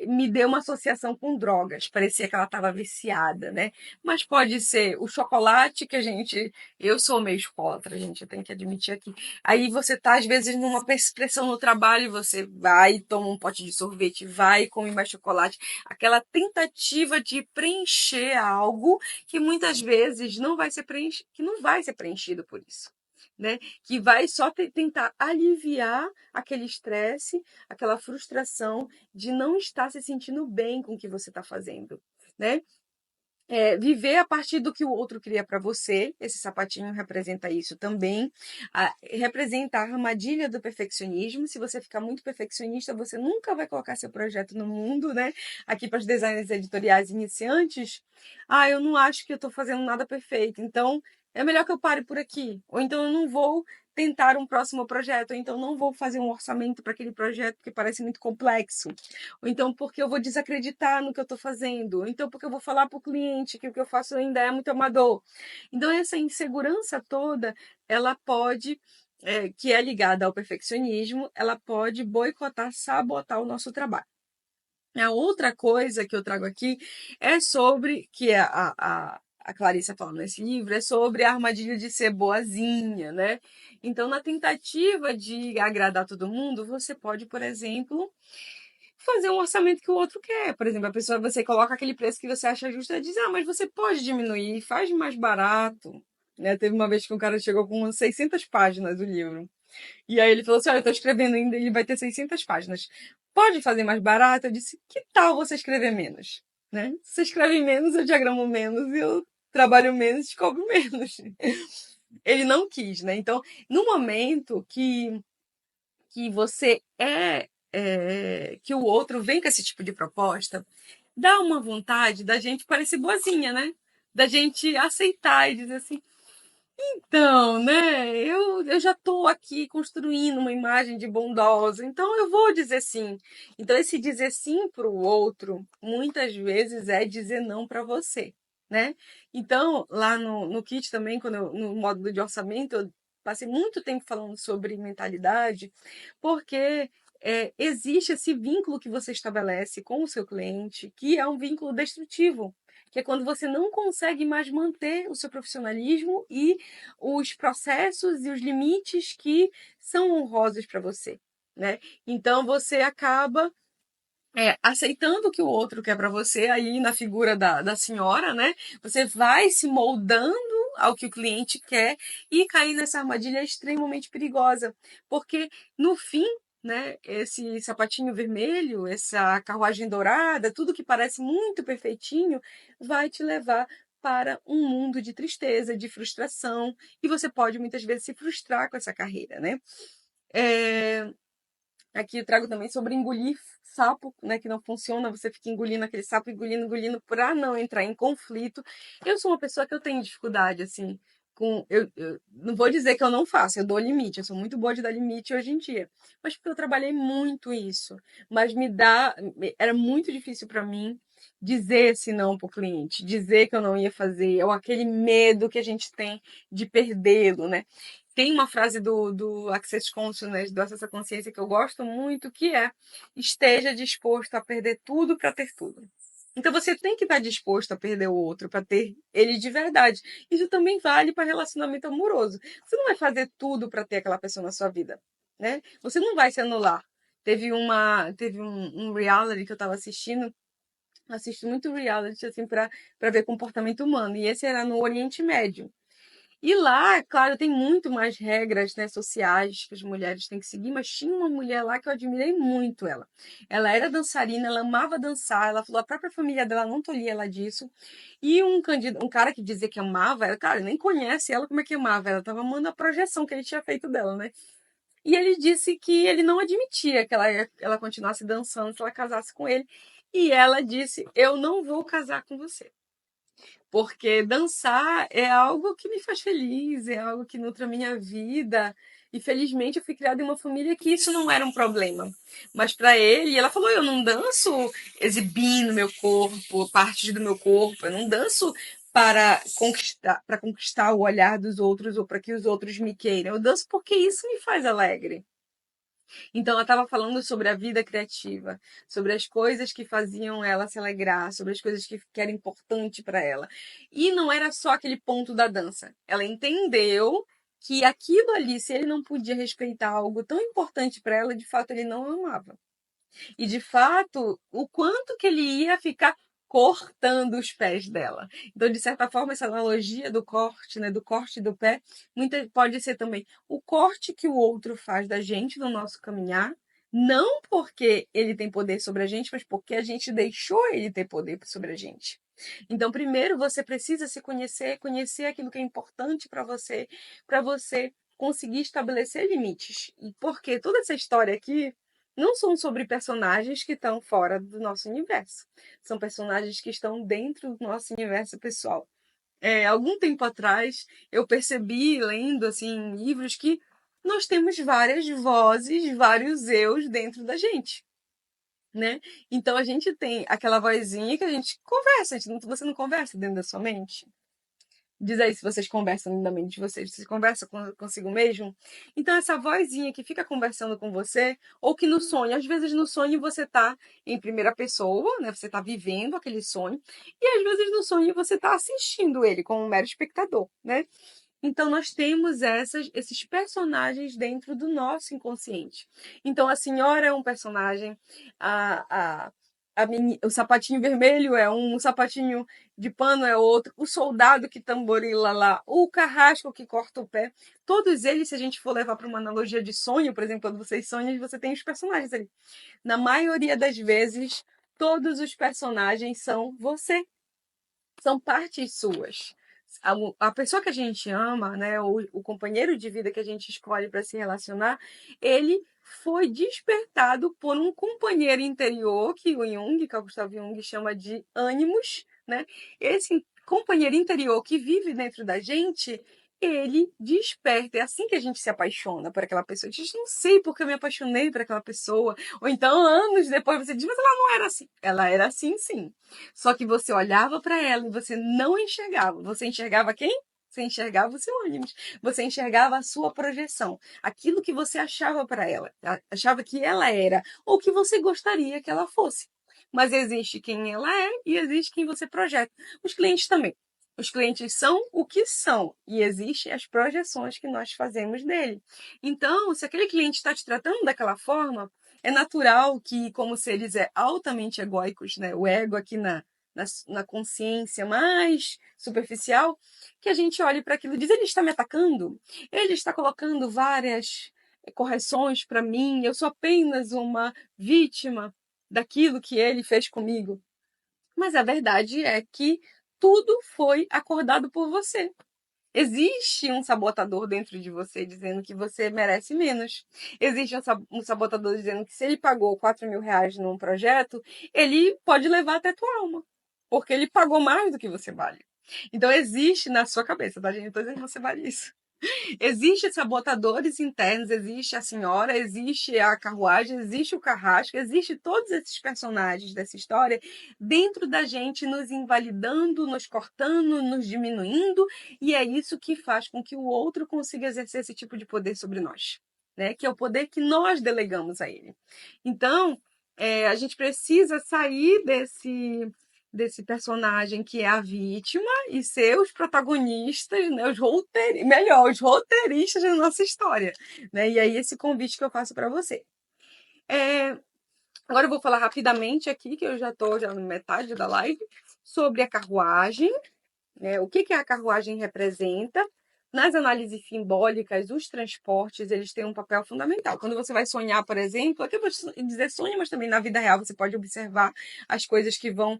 Me deu uma associação com drogas, parecia que ela estava viciada, né? Mas pode ser o chocolate que a gente. Eu sou meio alcoólatra, gente, eu tenho que admitir aqui. Aí você tá, às vezes, numa pressão no trabalho, você vai, toma um pote de sorvete, vai, come mais chocolate. Aquela tentativa de preencher algo que muitas vezes não vai ser preenchido, que não vai ser preenchido por isso. Né? Que vai só tentar aliviar aquele estresse, aquela frustração de não estar se sentindo bem com o que você está fazendo, né? Viver a partir do que o outro cria para você, esse sapatinho representa isso também, representa a armadilha do perfeccionismo. Se você ficar muito perfeccionista, você nunca vai colocar seu projeto no mundo, né? Aqui para os designers editoriais iniciantes, eu não acho que eu estou fazendo nada perfeito, então é melhor que eu pare por aqui, ou então eu não vou tentar um próximo projeto, ou então não vou fazer um orçamento para aquele projeto porque parece muito complexo, ou então porque eu vou desacreditar no que eu estou fazendo, ou então porque eu vou falar para o cliente que o que eu faço ainda é muito amador. Então essa insegurança toda, ela pode, que é ligada ao perfeccionismo, ela pode boicotar, sabotar o nosso trabalho. A outra coisa que eu trago aqui é sobre, que é a Clarissa fala nesse livro, é sobre a armadilha de ser boazinha, né? Então, na tentativa de agradar todo mundo, você pode, por exemplo, fazer um orçamento que o outro quer. Por exemplo, a pessoa, você coloca aquele preço que você acha justo e diz, mas você pode diminuir, faz mais barato. Né? Teve uma vez que um cara chegou com umas 600 páginas do livro. E aí ele falou assim, olha, eu tô escrevendo ainda, ele vai ter 600 páginas. Pode fazer mais barato? Eu disse, que tal você escrever menos? Né? Se você escreve menos, eu diagramo menos, eu trabalho menos, te cobro menos. Ele não quis, né? Então, no momento que você que o outro vem com esse tipo de proposta, dá uma vontade da gente parecer boazinha, né? Da gente aceitar e dizer assim, então, né, eu já estou aqui construindo uma imagem de bondosa, então eu vou dizer sim. Então, esse dizer sim para o outro, muitas vezes é dizer não para você, né? Então, lá no kit também, no módulo de orçamento, eu passei muito tempo falando sobre mentalidade, porque existe esse vínculo que você estabelece com o seu cliente, que é um vínculo destrutivo, que é quando você não consegue mais manter o seu profissionalismo e os processos e os limites que são honrosos para você. né? Então você acaba aceitando o que o outro quer para você, aí na figura da senhora, né? Você vai se moldando ao que o cliente quer e cair nessa armadilha é extremamente perigosa, porque no fim, né, esse sapatinho vermelho, essa carruagem dourada, tudo que parece muito perfeitinho, vai te levar para um mundo de tristeza, de frustração, e você pode muitas vezes se frustrar com essa carreira, né? É, Aqui eu trago também sobre engolir sapo, né, que não funciona, você fica engolindo aquele sapo, engolindo, engolindo, para não entrar em conflito. Eu sou uma pessoa que eu tenho dificuldade, assim, eu não vou dizer que eu não faço, eu dou limite, eu sou muito boa de dar limite hoje em dia, mas porque eu trabalhei muito isso, mas era muito difícil para mim dizer esse não para o cliente, dizer que eu não ia fazer, ou aquele medo que a gente tem de perdê-lo, né? Tem uma frase do Access Consciousness, do Acesso à Consciência, que eu gosto muito, que é: esteja disposto a perder tudo para ter tudo. Então você tem que estar disposto a perder o outro para ter ele de verdade. Isso também vale para relacionamento amoroso. Você não vai fazer tudo para ter aquela pessoa na sua vida, né? Você não vai se anular. Teve um reality que eu estava assistindo. Assisto muito reality assim para ver comportamento humano, e esse era no Oriente Médio. E lá, claro, tem muito mais regras, né, sociais que as mulheres têm que seguir, mas tinha uma mulher lá que eu admirei muito ela. Ela era dançarina, ela amava dançar, ela falou a própria família dela não tolhia ela disso. E um cara que dizia que amava ela, cara, nem conhece ela, como é que amava ela? Tava amando a projeção que ele tinha feito dela, né? E ele disse que ele não admitia que ela continuasse dançando se ela casasse com ele. E ela disse: eu não vou casar com você. Porque dançar é algo que me faz feliz, é algo que nutre a minha vida. E felizmente eu fui criada em uma família que isso não era um problema. Mas para ele, ela falou: eu não danço exibindo meu corpo, partes do meu corpo, eu não danço para conquistar o olhar dos outros ou para que os outros me queiram. Eu danço porque isso me faz alegre. Então, ela estava falando sobre a vida criativa, sobre as coisas que faziam ela se alegrar, sobre as coisas que eram importantes para ela. E não era só aquele ponto da dança. Ela entendeu que aquilo ali, se ele não podia respeitar algo tão importante para ela, de fato ele não amava. E de fato, o quanto que ele ia ficar cortando os pés dela. Então, de certa forma, essa analogia do corte, né, do corte do pé, pode ser também o corte que o outro faz da gente no nosso caminhar, não porque ele tem poder sobre a gente, mas porque a gente deixou ele ter poder sobre a gente. Então, primeiro você precisa se conhecer, conhecer aquilo que é importante para você conseguir estabelecer limites. E porque toda essa história aqui não são sobre personagens que estão fora do nosso universo. São personagens que estão dentro do nosso universo pessoal. Algum tempo atrás, eu percebi, lendo assim livros, que nós temos várias vozes, vários eus dentro da gente, né? Então a gente tem aquela vozinha que a gente conversa. Você não conversa dentro da sua mente? Diz aí se vocês conversam na mente de vocês, vocês conversam consigo mesmo? Então, essa vozinha que fica conversando com você, ou que no sonho, às vezes no sonho você tá em primeira pessoa, né? Você tá vivendo aquele sonho, e às vezes no sonho você tá assistindo ele como um mero espectador, né? Então, nós temos esses personagens dentro do nosso inconsciente. Então, a senhora é um personagem, o sapatinho vermelho é um, o sapatinho de pano é outro, o soldado que tamborila lá, o carrasco que corta o pé. Todos eles, se a gente for levar para uma analogia de sonho, por exemplo, quando vocês sonham, você tem os personagens ali. Na maioria das vezes, todos os personagens são você, são partes suas. A pessoa que a gente ama, né, o companheiro de vida que a gente escolhe para se relacionar, ele foi despertado por um companheiro interior que o Jung, que o Gustavo Jung chama de ânimos, né? Esse companheiro interior que vive dentro da gente, ele desperta. É assim que a gente se apaixona por aquela pessoa. A gente não sei porque eu me apaixonei por aquela pessoa. Ou então, anos depois, você diz, mas ela não era assim. Ela era assim, sim. Só que você olhava para ela e você não enxergava. Você enxergava quem? Você enxergava o seu ânimo. Você enxergava a sua projeção. Aquilo que você achava para ela. Achava que ela era. Ou que você gostaria que ela fosse. Mas existe quem ela é e existe quem você projeta. Os clientes também. Os clientes são o que são e existem as projeções que nós fazemos dele. Então, se aquele cliente está te tratando daquela forma, é natural que, como seres altamente egóicos, né? O ego aqui na consciência mais superficial, que a gente olhe para aquilo e diz: ele está me atacando, ele está colocando várias correções para mim, eu sou apenas uma vítima daquilo que ele fez comigo. Mas a verdade é que tudo foi acordado por você. Existe um sabotador dentro de você dizendo que você merece menos. Existe um sabotador dizendo que se ele pagou R$ 4.000 num projeto, ele pode levar até tua alma. Porque ele pagou mais do que você vale. Então existe na sua cabeça, tá, gente? Eu tô dizendo que você vale isso. Existem sabotadores internos, existe a senhora, existe a carruagem, existe o carrasco, existe todos esses personagens dessa história dentro da gente, nos invalidando, nos cortando, nos diminuindo, e é isso que faz com que o outro consiga exercer esse tipo de poder sobre nós, né? Que é o poder que nós delegamos a ele. Então, a gente precisa sair desse personagem que é a vítima e ser os protagonistas, né, os roteiristas da nossa história, né? E aí esse convite que eu faço para você. Agora eu vou falar rapidamente aqui, que eu já estou já na metade da live, sobre a carruagem, né? O que a carruagem representa. Nas análises simbólicas, os transportes, eles têm um papel fundamental. Quando você vai sonhar, por exemplo, aqui eu vou dizer sonho, mas também na vida real você pode observar as coisas que vão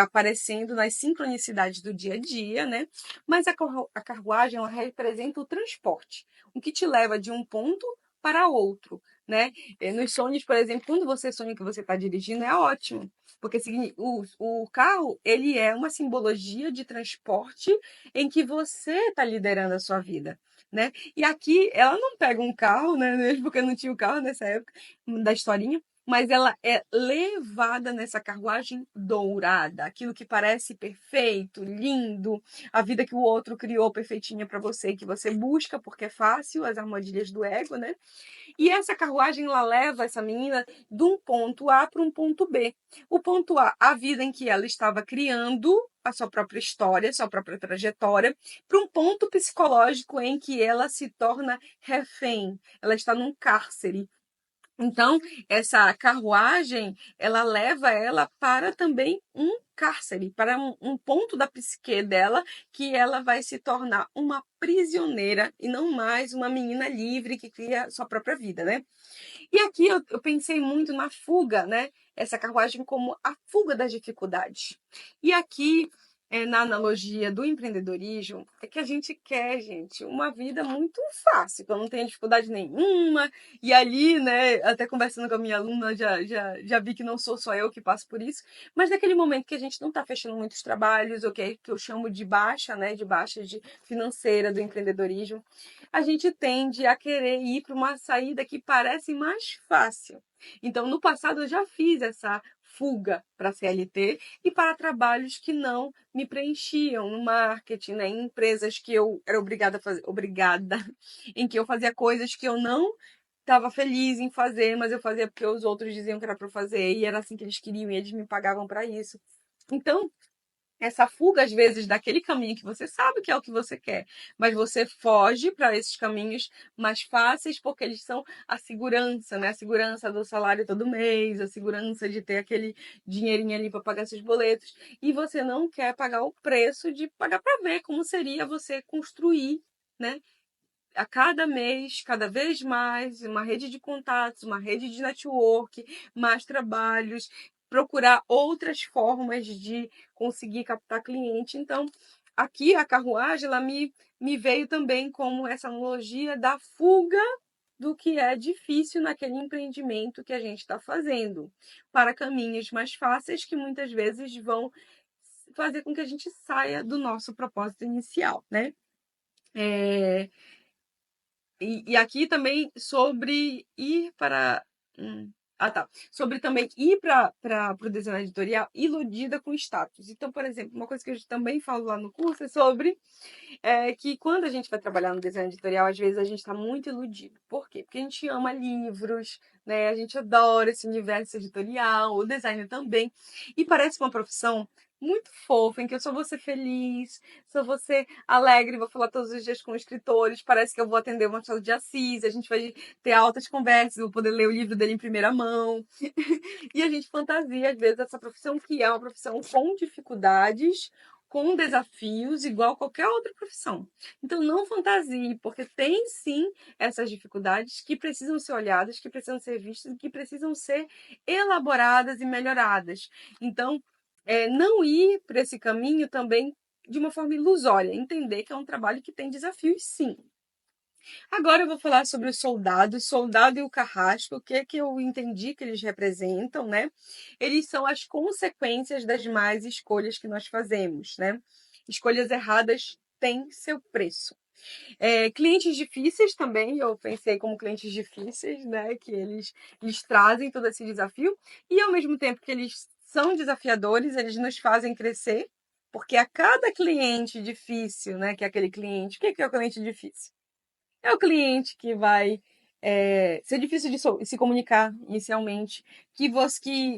aparecendo nas sincronicidades do dia a dia, né? Mas a carruagem, ela representa o transporte, o que te leva de um ponto para outro, né? Nos sonhos, por exemplo, quando você sonha que você está dirigindo, é ótimo. Porque o carro, ele é uma simbologia de transporte em que você está liderando a sua vida, né? E aqui ela não pega um carro, né? Mesmo porque não tinha o carro nessa época da historinha, mas ela é levada nessa carruagem dourada, aquilo que parece perfeito, lindo, a vida que o outro criou perfeitinha para você, que você busca porque é fácil, as armadilhas do ego, né? E essa carruagem ela leva essa menina de um ponto A para um ponto B. O ponto A vida em que ela estava criando a sua própria história, sua própria trajetória, para um ponto psicológico em que ela se torna refém. Ela está num cárcere. Então, essa carruagem, ela leva ela para também um cárcere, para um ponto da psique dela, que ela vai se tornar uma prisioneira e não mais uma menina livre que cria sua própria vida, né? E aqui eu pensei muito na fuga, né? Essa carruagem como a fuga das dificuldades. E aqui, na analogia do empreendedorismo, é que a gente quer, gente, uma vida muito fácil, que eu não tenho dificuldade nenhuma. E ali, né, até conversando com a minha aluna, já vi que não sou só eu que passo por isso. Mas naquele momento que a gente não está fechando muitos trabalhos, ok? Que eu chamo de baixa, né? De baixa financeira do empreendedorismo, a gente tende a querer ir para uma saída que parece mais fácil. Então, no passado, eu já fiz essa fuga para a CLT e para trabalhos que não me preenchiam no marketing, né? Em empresas que eu era obrigada a fazer, em que eu fazia coisas que eu não estava feliz em fazer, mas eu fazia porque os outros diziam que era para fazer e era assim que eles queriam e eles me pagavam para isso. Então, essa fuga, às vezes, daquele caminho que você sabe que é o que você quer, mas você foge para esses caminhos mais fáceis porque eles são a segurança, né? A segurança do salário todo mês, a segurança de ter aquele dinheirinho ali para pagar seus boletos, e você não quer pagar o preço de pagar para ver como seria você construir, né? A cada mês, cada vez mais, uma rede de contatos, uma rede de network, mais trabalhos, procurar outras formas de conseguir captar cliente. Então, aqui a carruagem, ela me veio também como essa analogia da fuga do que é difícil naquele empreendimento que a gente está fazendo, para caminhos mais fáceis que muitas vezes vão fazer com que a gente saia do nosso propósito inicial, né? E aqui também sobre ir para. Tá. Sobre também ir para o design editorial iludida com status. Então, por exemplo, uma coisa que eu também falo lá no curso é sobre que quando a gente vai trabalhar no design editorial, às vezes a gente está muito iludido. Por quê? Porque a gente ama livros, né? A gente adora esse universo editorial, o design também. E parece uma profissão muito fofa, em que eu só vou ser feliz, só vou ser alegre, vou falar todos os dias com escritores, parece que eu vou atender o Machado de Assis, a gente vai ter altas conversas, vou poder ler o livro dele em primeira mão. E a gente fantasia, às vezes, essa profissão que é uma profissão com dificuldades, com desafios, igual qualquer outra profissão. Então, não fantasie, porque tem sim essas dificuldades que precisam ser olhadas, que precisam ser vistas, que precisam ser elaboradas e melhoradas. Então, não ir para esse caminho também de uma forma ilusória, entender que é um trabalho que tem desafios, sim. Agora eu vou falar sobre os soldados, soldado e o carrasco, o que é que eu entendi que eles representam, né? Eles são as consequências das más escolhas que nós fazemos, né? Escolhas erradas têm seu preço. Clientes difíceis também, eu pensei como clientes difíceis, né? Que eles trazem todo esse desafio e ao mesmo tempo que eles são desafiadores, eles nos fazem crescer, porque a cada cliente difícil, né? Que é aquele cliente, o que é o cliente difícil? É o cliente que vai ser difícil de se comunicar inicialmente, que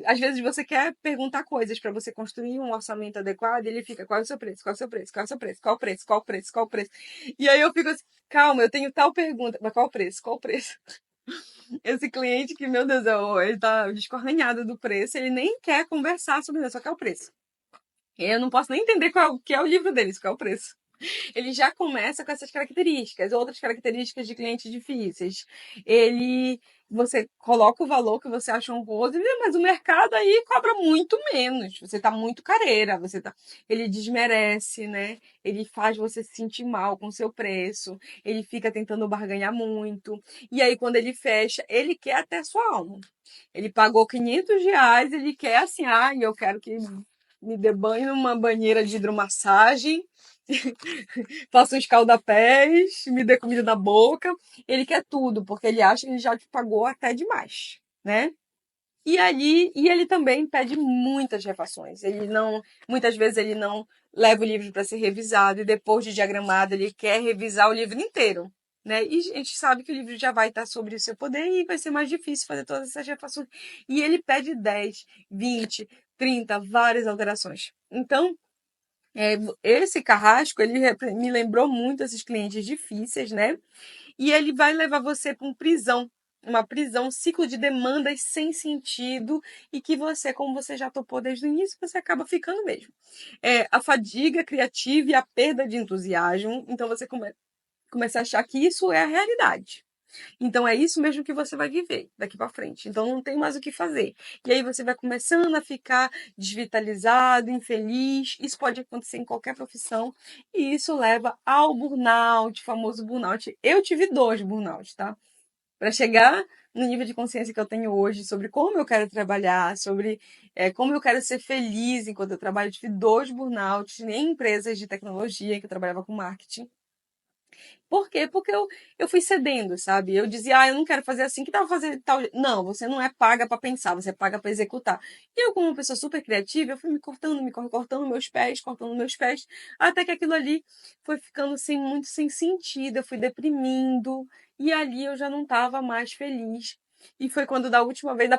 às vezes você quer perguntar coisas para você construir um orçamento adequado e ele fica, qual é o seu preço? Qual é o seu preço? Qual é o seu preço? Qual o preço? Qual o preço? Qual o preço? E aí eu fico assim, calma, eu tenho tal pergunta, mas qual o preço? Qual o preço? Esse cliente que, meu Deus, ele tá descorrenhado do preço, ele nem quer conversar sobre isso, só quer o preço. Eu não posso nem entender qual que é o livro deles, qual é o preço. Ele já começa com essas características, outras características de clientes difíceis. Você coloca o valor que você acha honroso, mas o mercado aí cobra muito menos. Você está muito careira, ele desmerece, né? Ele faz você se sentir mal com o seu preço, ele fica tentando barganhar muito. E aí, quando ele fecha, ele quer até sua alma. Ele pagou R$ 500, ele quer assim, eu quero que me dê banho numa banheira de hidromassagem, faça um escaldapés, me dê comida na boca. Ele quer tudo, porque ele acha que ele já te pagou até demais, né? E ele também pede muitas refações. Muitas vezes ele não leva o livro para ser revisado e depois de diagramado ele quer revisar o livro inteiro, né? E a gente sabe que o livro já vai estar sobre o seu poder e vai ser mais difícil fazer todas essas refações. E ele pede 10, 20, 30, várias alterações. Então, esse carrasco, me lembrou muito esses clientes difíceis, né? E ele vai levar você para uma prisão, um ciclo de demandas sem sentido e que você, como você já topou desde o início, você acaba ficando mesmo. A fadiga criativa e a perda de entusiasmo, então você começa a achar que isso é a realidade. Então é isso mesmo que você vai viver daqui para frente. Então não tem mais o que fazer. E aí você vai começando a ficar desvitalizado, infeliz. Isso pode acontecer em qualquer profissão e isso leva ao burnout, famoso burnout. Eu tive 2 burnouts, tá? Para chegar no nível de consciência que eu tenho hoje sobre como eu quero trabalhar, sobre como eu quero ser feliz enquanto eu trabalho. Eu tive 2 burnouts em empresas de tecnologia que eu trabalhava com marketing. Por quê? Porque eu fui cedendo, sabe? Eu dizia, eu não quero fazer assim, que tal fazer tal. Não, você não é paga para pensar, você é paga para executar. E eu, como uma pessoa super criativa, eu fui cortando meus pés, até que aquilo ali foi ficando muito sem sentido, eu fui deprimindo, e ali eu já não estava mais feliz. E foi quando da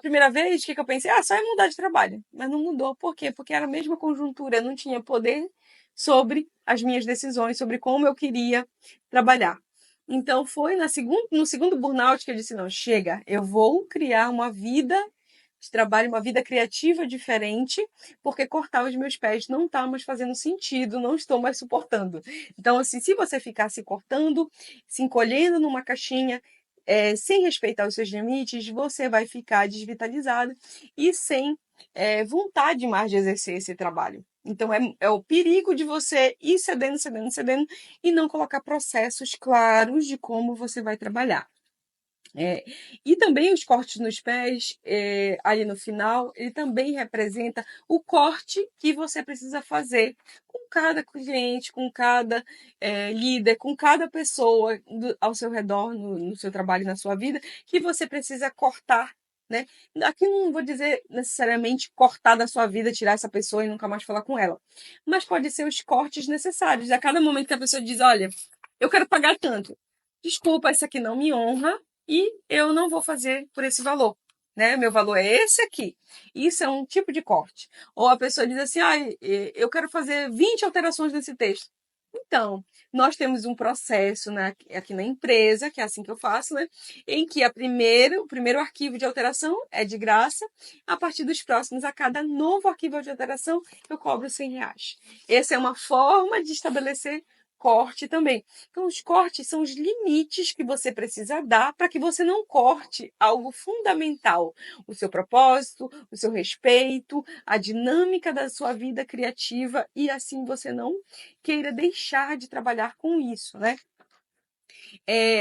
primeira vez, o que eu pensei? Só é mudar de trabalho. Mas não mudou. Por quê? Porque era a mesma conjuntura, eu não tinha poder sobre as minhas decisões, sobre como eu queria trabalhar. Então foi no segundo burnout que eu disse, não, chega, eu vou criar uma vida de trabalho, uma vida criativa diferente, porque cortar os meus pés não está mais fazendo sentido, não estou mais suportando. Então, assim, se você ficar se cortando, se encolhendo numa caixinha, sem respeitar os seus limites, você vai ficar desvitalizado e sem vontade mais de exercer esse trabalho. Então, é o perigo de você ir cedendo, cedendo, cedendo e não colocar processos claros de como você vai trabalhar. E também os cortes nos pés, ali no final, ele também representa o corte que você precisa fazer com cada cliente, com cada líder, com cada pessoa ao seu redor, no seu trabalho, na sua vida, que você precisa cortar, né? Aqui não vou dizer necessariamente cortar da sua vida, tirar essa pessoa e nunca mais falar com ela, mas pode ser os cortes necessários. A cada momento que a pessoa diz, olha, eu quero pagar tanto. Desculpa, isso aqui não me honra, e eu não vou fazer por esse valor. né? Meu valor é esse aqui. Isso é um tipo de corte. Ou a pessoa diz assim, eu quero fazer 20 alterações nesse texto. Então, nós temos um processo, né, aqui na empresa, que é assim que eu faço, né, em que o primeiro arquivo de alteração é de graça. A partir dos próximos, a cada novo arquivo de alteração, eu cobro R$ 100. Essa é uma forma de estabelecer corte também. Então, os cortes são os limites que você precisa dar para que você não corte algo fundamental, o seu propósito, o seu respeito, a dinâmica da sua vida criativa, e assim você não queira deixar de trabalhar com isso, né?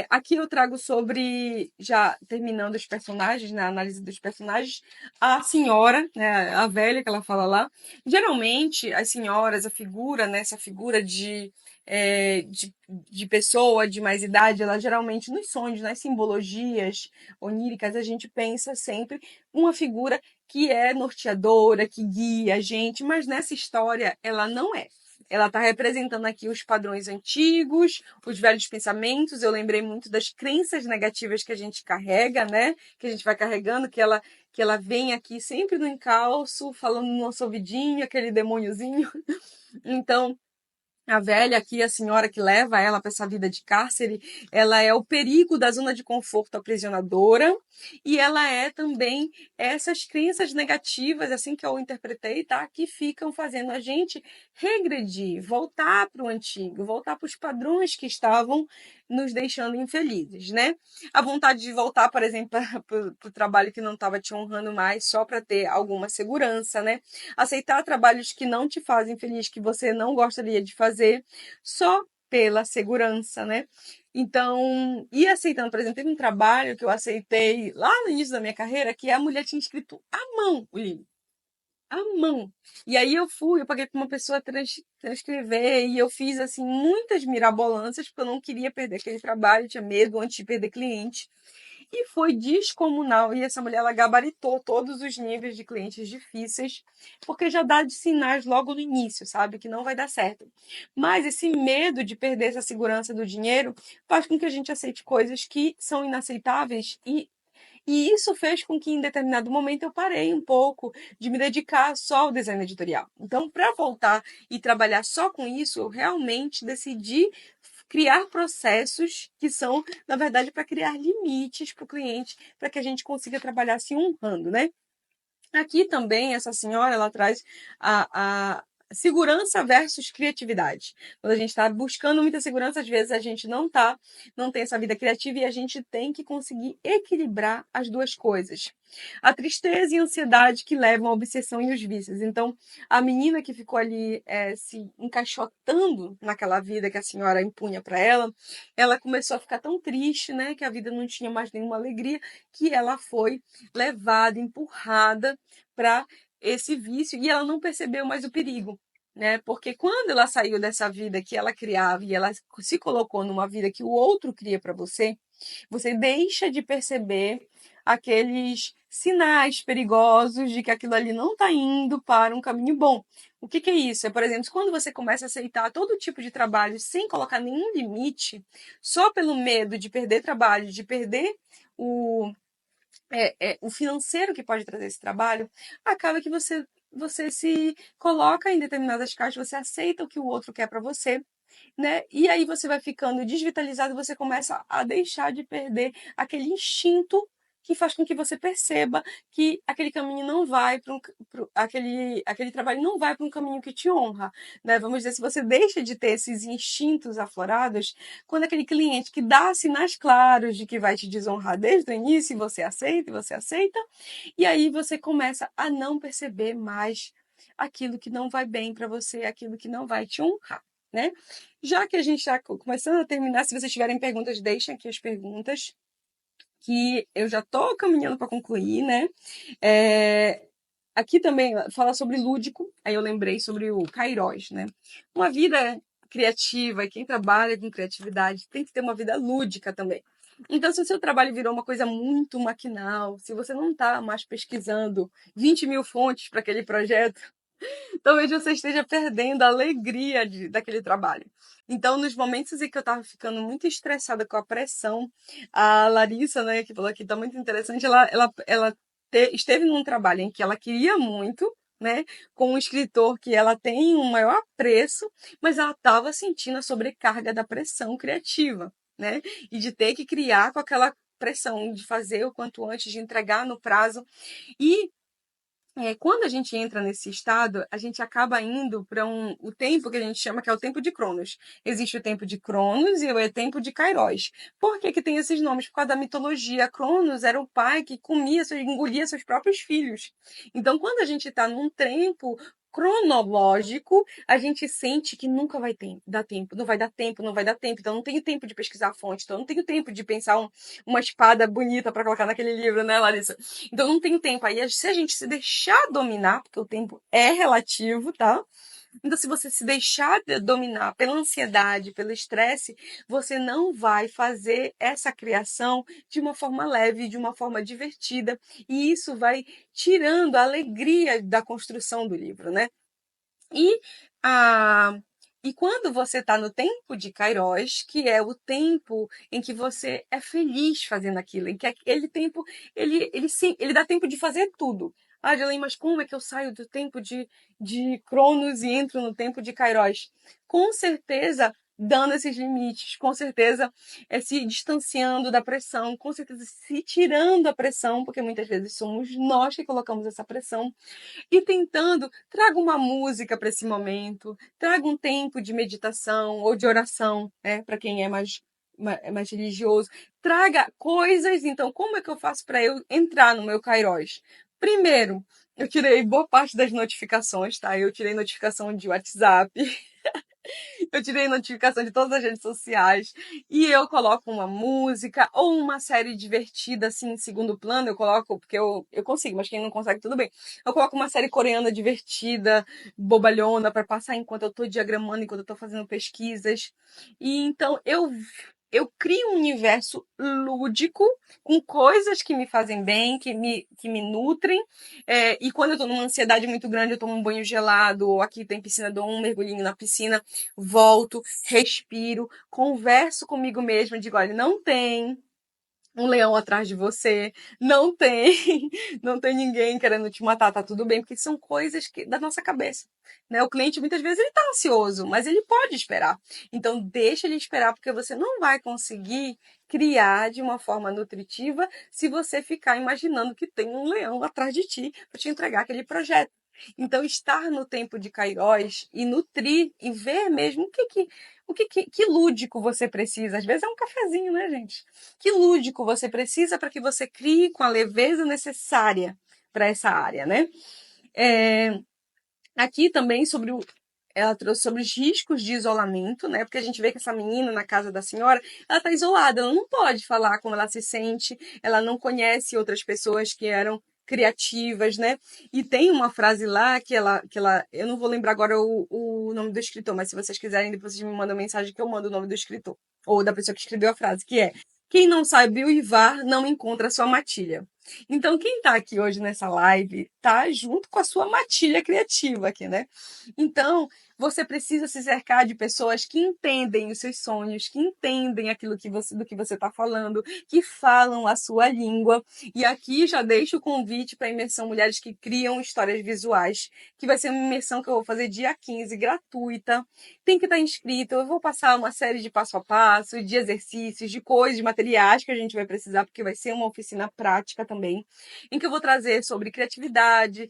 Aqui eu trago sobre, já terminando os personagens, né, a análise dos personagens, a senhora, né, a velha que ela fala lá. Geralmente, as senhoras, a figura, né, essa figura de pessoa de mais idade, ela geralmente nos sonhos, nas simbologias oníricas, a gente pensa sempre uma figura que é norteadora, que guia a gente, mas nessa história ela não é. Ela está representando aqui os padrões antigos, os velhos pensamentos. Eu lembrei muito das crenças negativas que a gente carrega, né? Que a gente vai carregando, que ela vem aqui sempre no encalço, falando no nosso ouvidinho, aquele demôniozinho. Então, a velha aqui, a senhora que leva ela para essa vida de cárcere, ela é o perigo da zona de conforto aprisionadora, e ela é também essas crenças negativas, assim que eu interpretei, tá? Que ficam fazendo a gente regredir, voltar para o antigo, voltar para os padrões que estavam nos deixando infelizes, né? A vontade de voltar, por exemplo, para o trabalho que não estava te honrando mais, só para ter alguma segurança, né? Aceitar trabalhos que não te fazem feliz, que você não gostaria de fazer, só pela segurança, né? Então, e aceitando, por exemplo, teve um trabalho que eu aceitei lá no início da minha carreira, que a mulher tinha escrito à mão o livro. À mão. E aí eu paguei para uma pessoa transcrever, e eu fiz, assim, muitas mirabolâncias, porque eu não queria perder aquele trabalho, tinha medo antes de perder cliente. E foi descomunal. E essa mulher, ela gabaritou todos os níveis de clientes difíceis, porque já dá de sinais logo no início, sabe? Que não vai dar certo. Mas esse medo de perder essa segurança do dinheiro faz com que a gente aceite coisas que são inaceitáveis, e isso fez com que, em determinado momento, eu parei um pouco de me dedicar só ao design editorial. Então, para voltar e trabalhar só com isso, eu realmente decidi criar processos que são, na verdade, para criar limites para o cliente, para que a gente consiga trabalhar se honrando, né? Aqui também, essa senhora, ela traz a segurança versus criatividade. Quando a gente está buscando muita segurança, às vezes a gente não tem essa vida criativa, e a gente tem que conseguir equilibrar as duas coisas. A tristeza e a ansiedade que levam à obsessão e os vícios. Então, a menina que ficou ali se encaixotando naquela vida que a senhora impunha para ela começou a ficar tão triste, né, que a vida não tinha mais nenhuma alegria, que ela foi levada, empurrada para esse vício, e ela não percebeu mais o perigo, né? Porque quando ela saiu dessa vida que ela criava e ela se colocou numa vida que o outro cria para você, você deixa de perceber aqueles sinais perigosos de que aquilo ali não está indo para um caminho bom. O que é isso? É, por exemplo, quando você começa a aceitar todo tipo de trabalho sem colocar nenhum limite, só pelo medo de perder trabalho, de perder o o financeiro que pode trazer esse trabalho, acaba que você se coloca em determinadas caixas, você aceita o que o outro quer para você, né? E aí você vai ficando desvitalizado, você começa a deixar de perder aquele instinto que faz com que você perceba que aquele caminho não vai aquele trabalho não vai para um caminho que te honra, né? Vamos dizer, se você deixa de ter esses instintos aflorados, quando aquele cliente que dá sinais claros de que vai te desonrar desde o início, e você aceita, e aí você começa a não perceber mais aquilo que não vai bem para você, aquilo que não vai te honrar, né? Já que a gente está começando a terminar, se vocês tiverem perguntas, deixem aqui as perguntas, que eu já estou caminhando para concluir, né? Aqui também fala sobre lúdico, aí eu lembrei sobre o Kairos, né? Uma vida criativa, e quem trabalha com criatividade tem que ter uma vida lúdica também. Então, se o seu trabalho virou uma coisa muito maquinal, se você não está mais pesquisando 20 mil fontes para aquele projeto, talvez você esteja perdendo a alegria daquele trabalho. Então, nos momentos em que eu estava ficando muito estressada com a pressão, a Larissa, né, que falou aqui, está muito interessante, ela esteve num trabalho em que ela queria muito, né, com um escritor que ela tem um maior apreço, mas ela estava sentindo a sobrecarga da pressão criativa, né, e de ter que criar com aquela pressão de fazer o quanto antes, de entregar no prazo. E quando a gente entra nesse estado, a gente acaba indo para o tempo que a gente chama que é o tempo de Cronos. Existe o tempo de Cronos e o tempo de Kairos. Por que que tem esses nomes? Por causa da mitologia. Cronos era o pai que comia, engolia seus próprios filhos. Então, quando a gente está num tempo cronológico, a gente sente que nunca vai dar tempo, não vai dar tempo, não vai dar tempo. Então, não tenho tempo de pesquisar a fonte, então não tenho tempo de pensar uma espada bonita para colocar naquele livro, né, Larissa? Então não tem tempo. Aí se a gente se deixar dominar, porque o tempo é relativo, tá? Então, se você se deixar dominar pela ansiedade, pelo estresse, você não vai fazer essa criação de uma forma leve, de uma forma divertida, e isso vai tirando a alegria da construção do livro, né? E, a, e quando você está no tempo de Kairos, que é o tempo em que você é feliz fazendo aquilo, em que aquele tempo, sim, ele dá tempo de fazer tudo. Ah, Jalen, mas como é que eu saio do tempo de Cronos e entro no tempo de Kairos? Com certeza, dando esses limites, com certeza, se distanciando da pressão, com certeza se tirando a pressão, porque muitas vezes somos nós que colocamos essa pressão, e tentando, traga uma música para esse momento, traga um tempo de meditação ou de oração, né, para quem é mais religioso, traga coisas. Então, como é que eu faço para eu entrar no meu Kairos? Primeiro, eu tirei boa parte das notificações, tá? Eu tirei notificação de WhatsApp, eu tirei notificação de todas as redes sociais e eu coloco uma música ou uma série divertida, assim, em segundo plano. Eu coloco, porque eu consigo, mas quem não consegue, tudo bem. Eu coloco uma série coreana divertida, bobalhona, para passar enquanto eu estou diagramando, enquanto eu estou fazendo pesquisas. E então eu crio um universo lúdico com coisas que me fazem bem, que me nutrem. E quando eu estou numa ansiedade muito grande, eu tomo um banho gelado, ou aqui tem piscina, dou um mergulhinho na piscina, volto, respiro, converso comigo mesma, digo, olha, não tem um leão atrás de você, não tem, não tem ninguém querendo te matar, tá tudo bem, porque são coisas da nossa cabeça, né? O cliente muitas vezes ele tá ansioso, mas ele pode esperar. Então deixa ele esperar, porque você não vai conseguir criar de uma forma nutritiva se você ficar imaginando que tem um leão atrás de ti para te entregar aquele projeto. Então, estar no tempo de Kairos e nutrir e ver mesmo que lúdico você precisa. Às vezes é um cafezinho, né, gente? Que lúdico você precisa para que você crie com a leveza necessária para essa área, né? Aqui também ela trouxe sobre os riscos de isolamento, né? Porque a gente vê que essa menina na casa da senhora, ela está isolada, ela não pode falar como ela se sente, ela não conhece outras pessoas que eram criativas, né? E tem uma frase lá eu não vou lembrar agora o nome do escritor, mas se vocês quiserem, depois vocês me mandam mensagem que eu mando o nome do escritor, ou da pessoa que escreveu a frase, que é: quem não sabe uivar não encontra sua matilha. Então, quem está aqui hoje nessa live tá junto com a sua matilha criativa aqui, né? Então, você precisa se cercar de pessoas que entendem os seus sonhos, que entendem do que você está falando, que falam a sua língua. E aqui já deixo o convite para a imersão Mulheres que Criam Histórias Visuais, que vai ser uma imersão que eu vou fazer dia 15, gratuita. Tem que estar inscrito. Eu vou passar uma série de passo a passo, de exercícios, de coisas, de materiais que a gente vai precisar, porque vai ser uma oficina prática também, em que eu vou trazer sobre criatividade,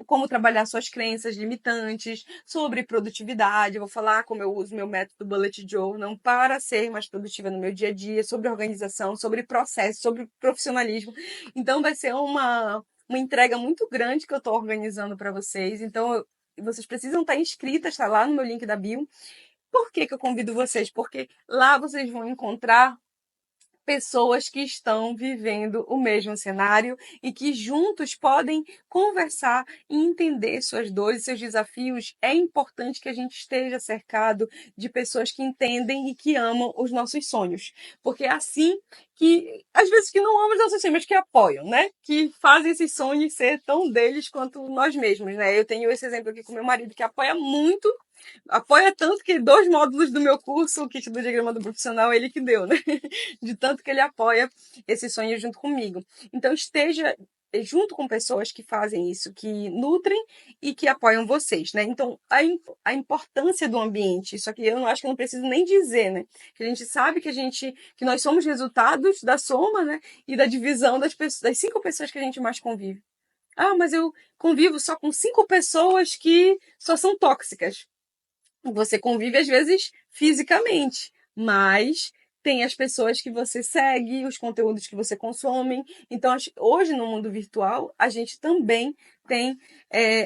como trabalhar suas crenças limitantes, sobre produtividade. Eu vou falar como eu uso meu método Bullet Journal para ser mais produtiva no meu dia a dia, sobre organização, sobre processo, sobre profissionalismo. Então vai ser uma entrega muito grande que eu estou organizando para vocês. Então vocês precisam estar inscritas, está lá no meu link da bio. Por que eu convido vocês? Porque lá vocês vão encontrar pessoas que estão vivendo o mesmo cenário e que juntos podem conversar e entender suas dores, seus desafios. É importante que a gente esteja cercado de pessoas que entendem e que amam os nossos sonhos, porque é assim que, às vezes, que não amam os nossos sonhos, mas que apoiam, né? Que fazem esses sonhos ser tão deles quanto nós mesmos, né? Eu tenho esse exemplo aqui com meu marido, que apoia tanto que 2 módulos do meu curso, o kit do diagrama do profissional, ele que deu, né? De tanto que ele apoia esse sonho junto comigo. Então, esteja junto com pessoas que fazem isso, que nutrem e que apoiam vocês, né? Então, a importância do ambiente, isso aqui eu não acho que eu não preciso nem dizer, né? Que a gente sabe que nós somos resultados da soma, né? E da divisão das 5 pessoas que a gente mais convive. Ah, mas eu convivo só com 5 pessoas que só são tóxicas. Você convive às vezes fisicamente, mas tem as pessoas que você segue, os conteúdos que você consome. Então, hoje no mundo virtual, a gente também tem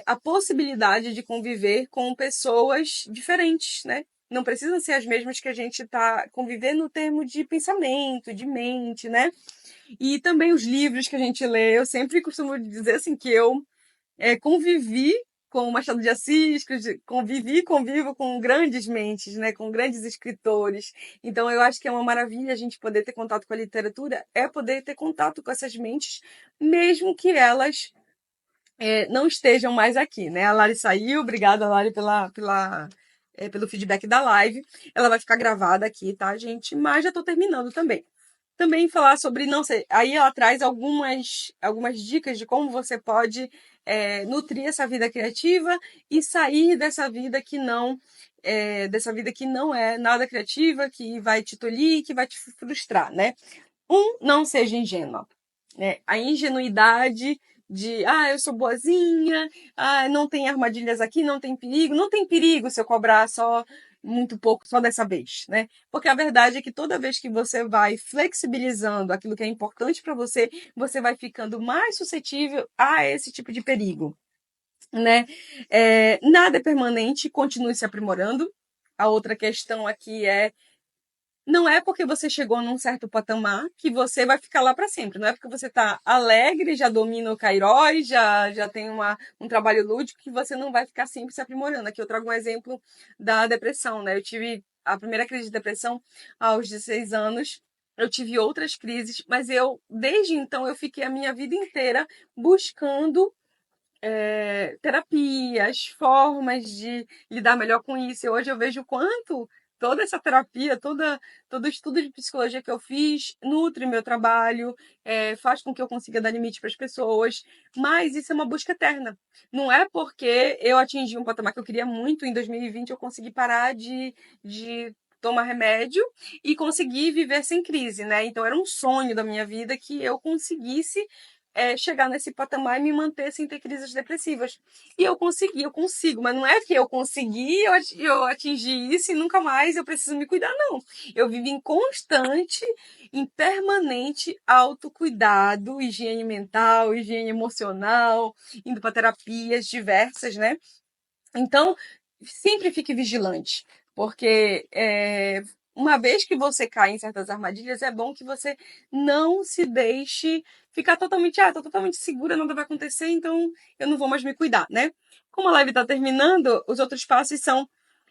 a possibilidade de conviver com pessoas diferentes, né? Não precisam ser as mesmas que a gente está convivendo no termo de pensamento, de mente, né? E também os livros que a gente lê. Eu sempre costumo dizer assim que eu convivi com o Machado de Assis, convivi e convivo com grandes mentes, né, com grandes escritores. Então, eu acho que é uma maravilha a gente poder ter contato com a literatura, é poder ter contato com essas mentes, mesmo que elas não estejam mais aqui, né? A Lari saiu, obrigada, Lari, pelo feedback da live. Ela vai ficar gravada aqui, tá, gente? Mas já estou terminando também. Também falar sobre, não sei, aí ela traz algumas dicas de como você pode nutrir essa vida criativa e sair dessa vida que não é nada criativa, que vai te tolir, que vai te frustrar, né? Não seja ingênua, né? A ingenuidade de, eu sou boazinha, não tem armadilhas aqui, não tem perigo se eu cobrar só muito pouco, só dessa vez, né? Porque a verdade é que toda vez que você vai flexibilizando aquilo que é importante para você, você vai ficando mais suscetível a esse tipo de perigo, né? Nada é permanente, continue se aprimorando. A outra questão aqui não é porque você chegou num certo patamar que você vai ficar lá para sempre. Não é porque você está alegre, já domina o Kairos, já tem um trabalho lúdico, que você não vai ficar sempre se aprimorando. Aqui eu trago um exemplo da depressão, né? Eu tive a primeira crise de depressão aos 16 anos. Eu tive outras crises, mas desde então, eu fiquei a minha vida inteira buscando terapias, formas de lidar melhor com isso. E hoje eu vejo o quanto toda essa terapia, todo o estudo de psicologia que eu fiz nutre meu trabalho, faz com que eu consiga dar limite para as pessoas, mas isso é uma busca eterna. Não é porque eu atingi um patamar que eu queria muito, em 2020 eu consegui parar de tomar remédio e conseguir viver sem crise, né? Então era um sonho da minha vida que eu conseguisse chegar nesse patamar e me manter sem ter crises depressivas. E eu consigo, mas não é que eu consegui, eu atingi isso e nunca mais eu preciso me cuidar, não. Eu vivo em constante, em permanente autocuidado, higiene mental, higiene emocional, indo para terapias diversas, né? Então, sempre fique vigilante, porque uma vez que você cai em certas armadilhas, é bom que você não se deixe ficar totalmente, tô totalmente segura, nada vai acontecer, então eu não vou mais me cuidar, né? Como a live está terminando, os outros passos são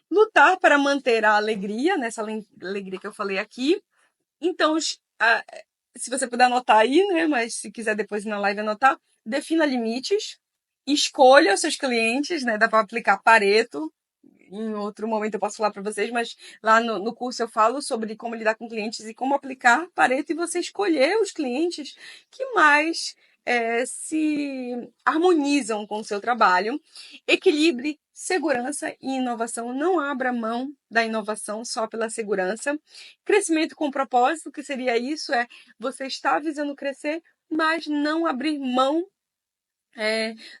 lutar para manter a alegria, nessa alegria que eu falei aqui. Então, se você puder anotar aí, né? Mas se quiser depois na live anotar, defina limites, escolha os seus clientes, né? Dá para aplicar Pareto. Em outro momento eu posso falar para vocês, mas lá no curso eu falo sobre como lidar com clientes e como aplicar Pareto e você escolher os clientes que mais se harmonizam com o seu trabalho. Equilibre segurança e inovação. Não abra mão da inovação só pela segurança. Crescimento com propósito, que seria isso, você está visando crescer, mas não abrir mão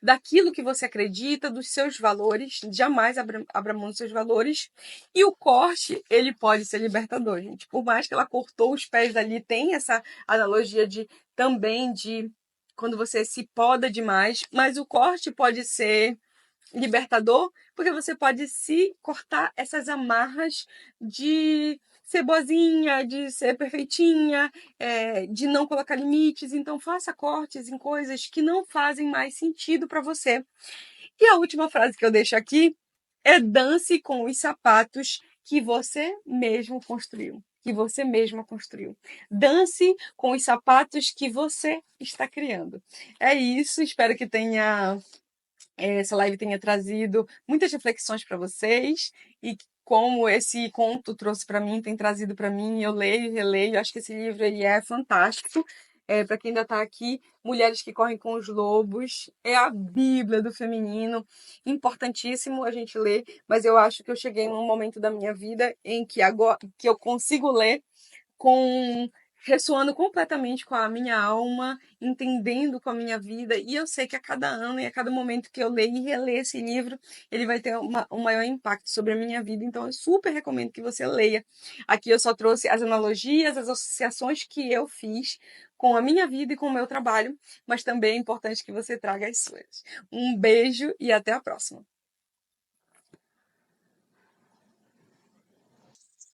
daquilo que você acredita, dos seus valores, jamais abra mão dos seus valores. E o corte, ele pode ser libertador, gente. Por mais que ela cortou os pés dali, tem essa analogia também de quando você se poda demais, mas o corte pode ser libertador, porque você pode se cortar essas amarras de ser boazinha, de ser perfeitinha, de não colocar limites. Então, faça cortes em coisas que não fazem mais sentido para você. E a última frase que eu deixo aqui é: dance com os sapatos que você mesmo construiu. Que você mesma construiu. Dance com os sapatos que você está criando. É isso, espero que essa live tenha trazido muitas reflexões para vocês e como esse conto trouxe para mim, tem trazido para mim, eu leio e releio, acho que esse livro ele é fantástico. para quem ainda está aqui, Mulheres que Correm com os Lobos, é a Bíblia do feminino, importantíssimo a gente ler, mas eu acho que eu cheguei num momento da minha vida em que agora que eu consigo ler com ressoando completamente com a minha alma, entendendo com a minha vida, e eu sei que a cada ano e a cada momento que eu leio e releio esse livro, ele vai ter um maior impacto sobre a minha vida, então eu super recomendo que você leia. Aqui eu só trouxe as analogias, as associações que eu fiz com a minha vida e com o meu trabalho, mas também é importante que você traga as suas. Um beijo e até a próxima!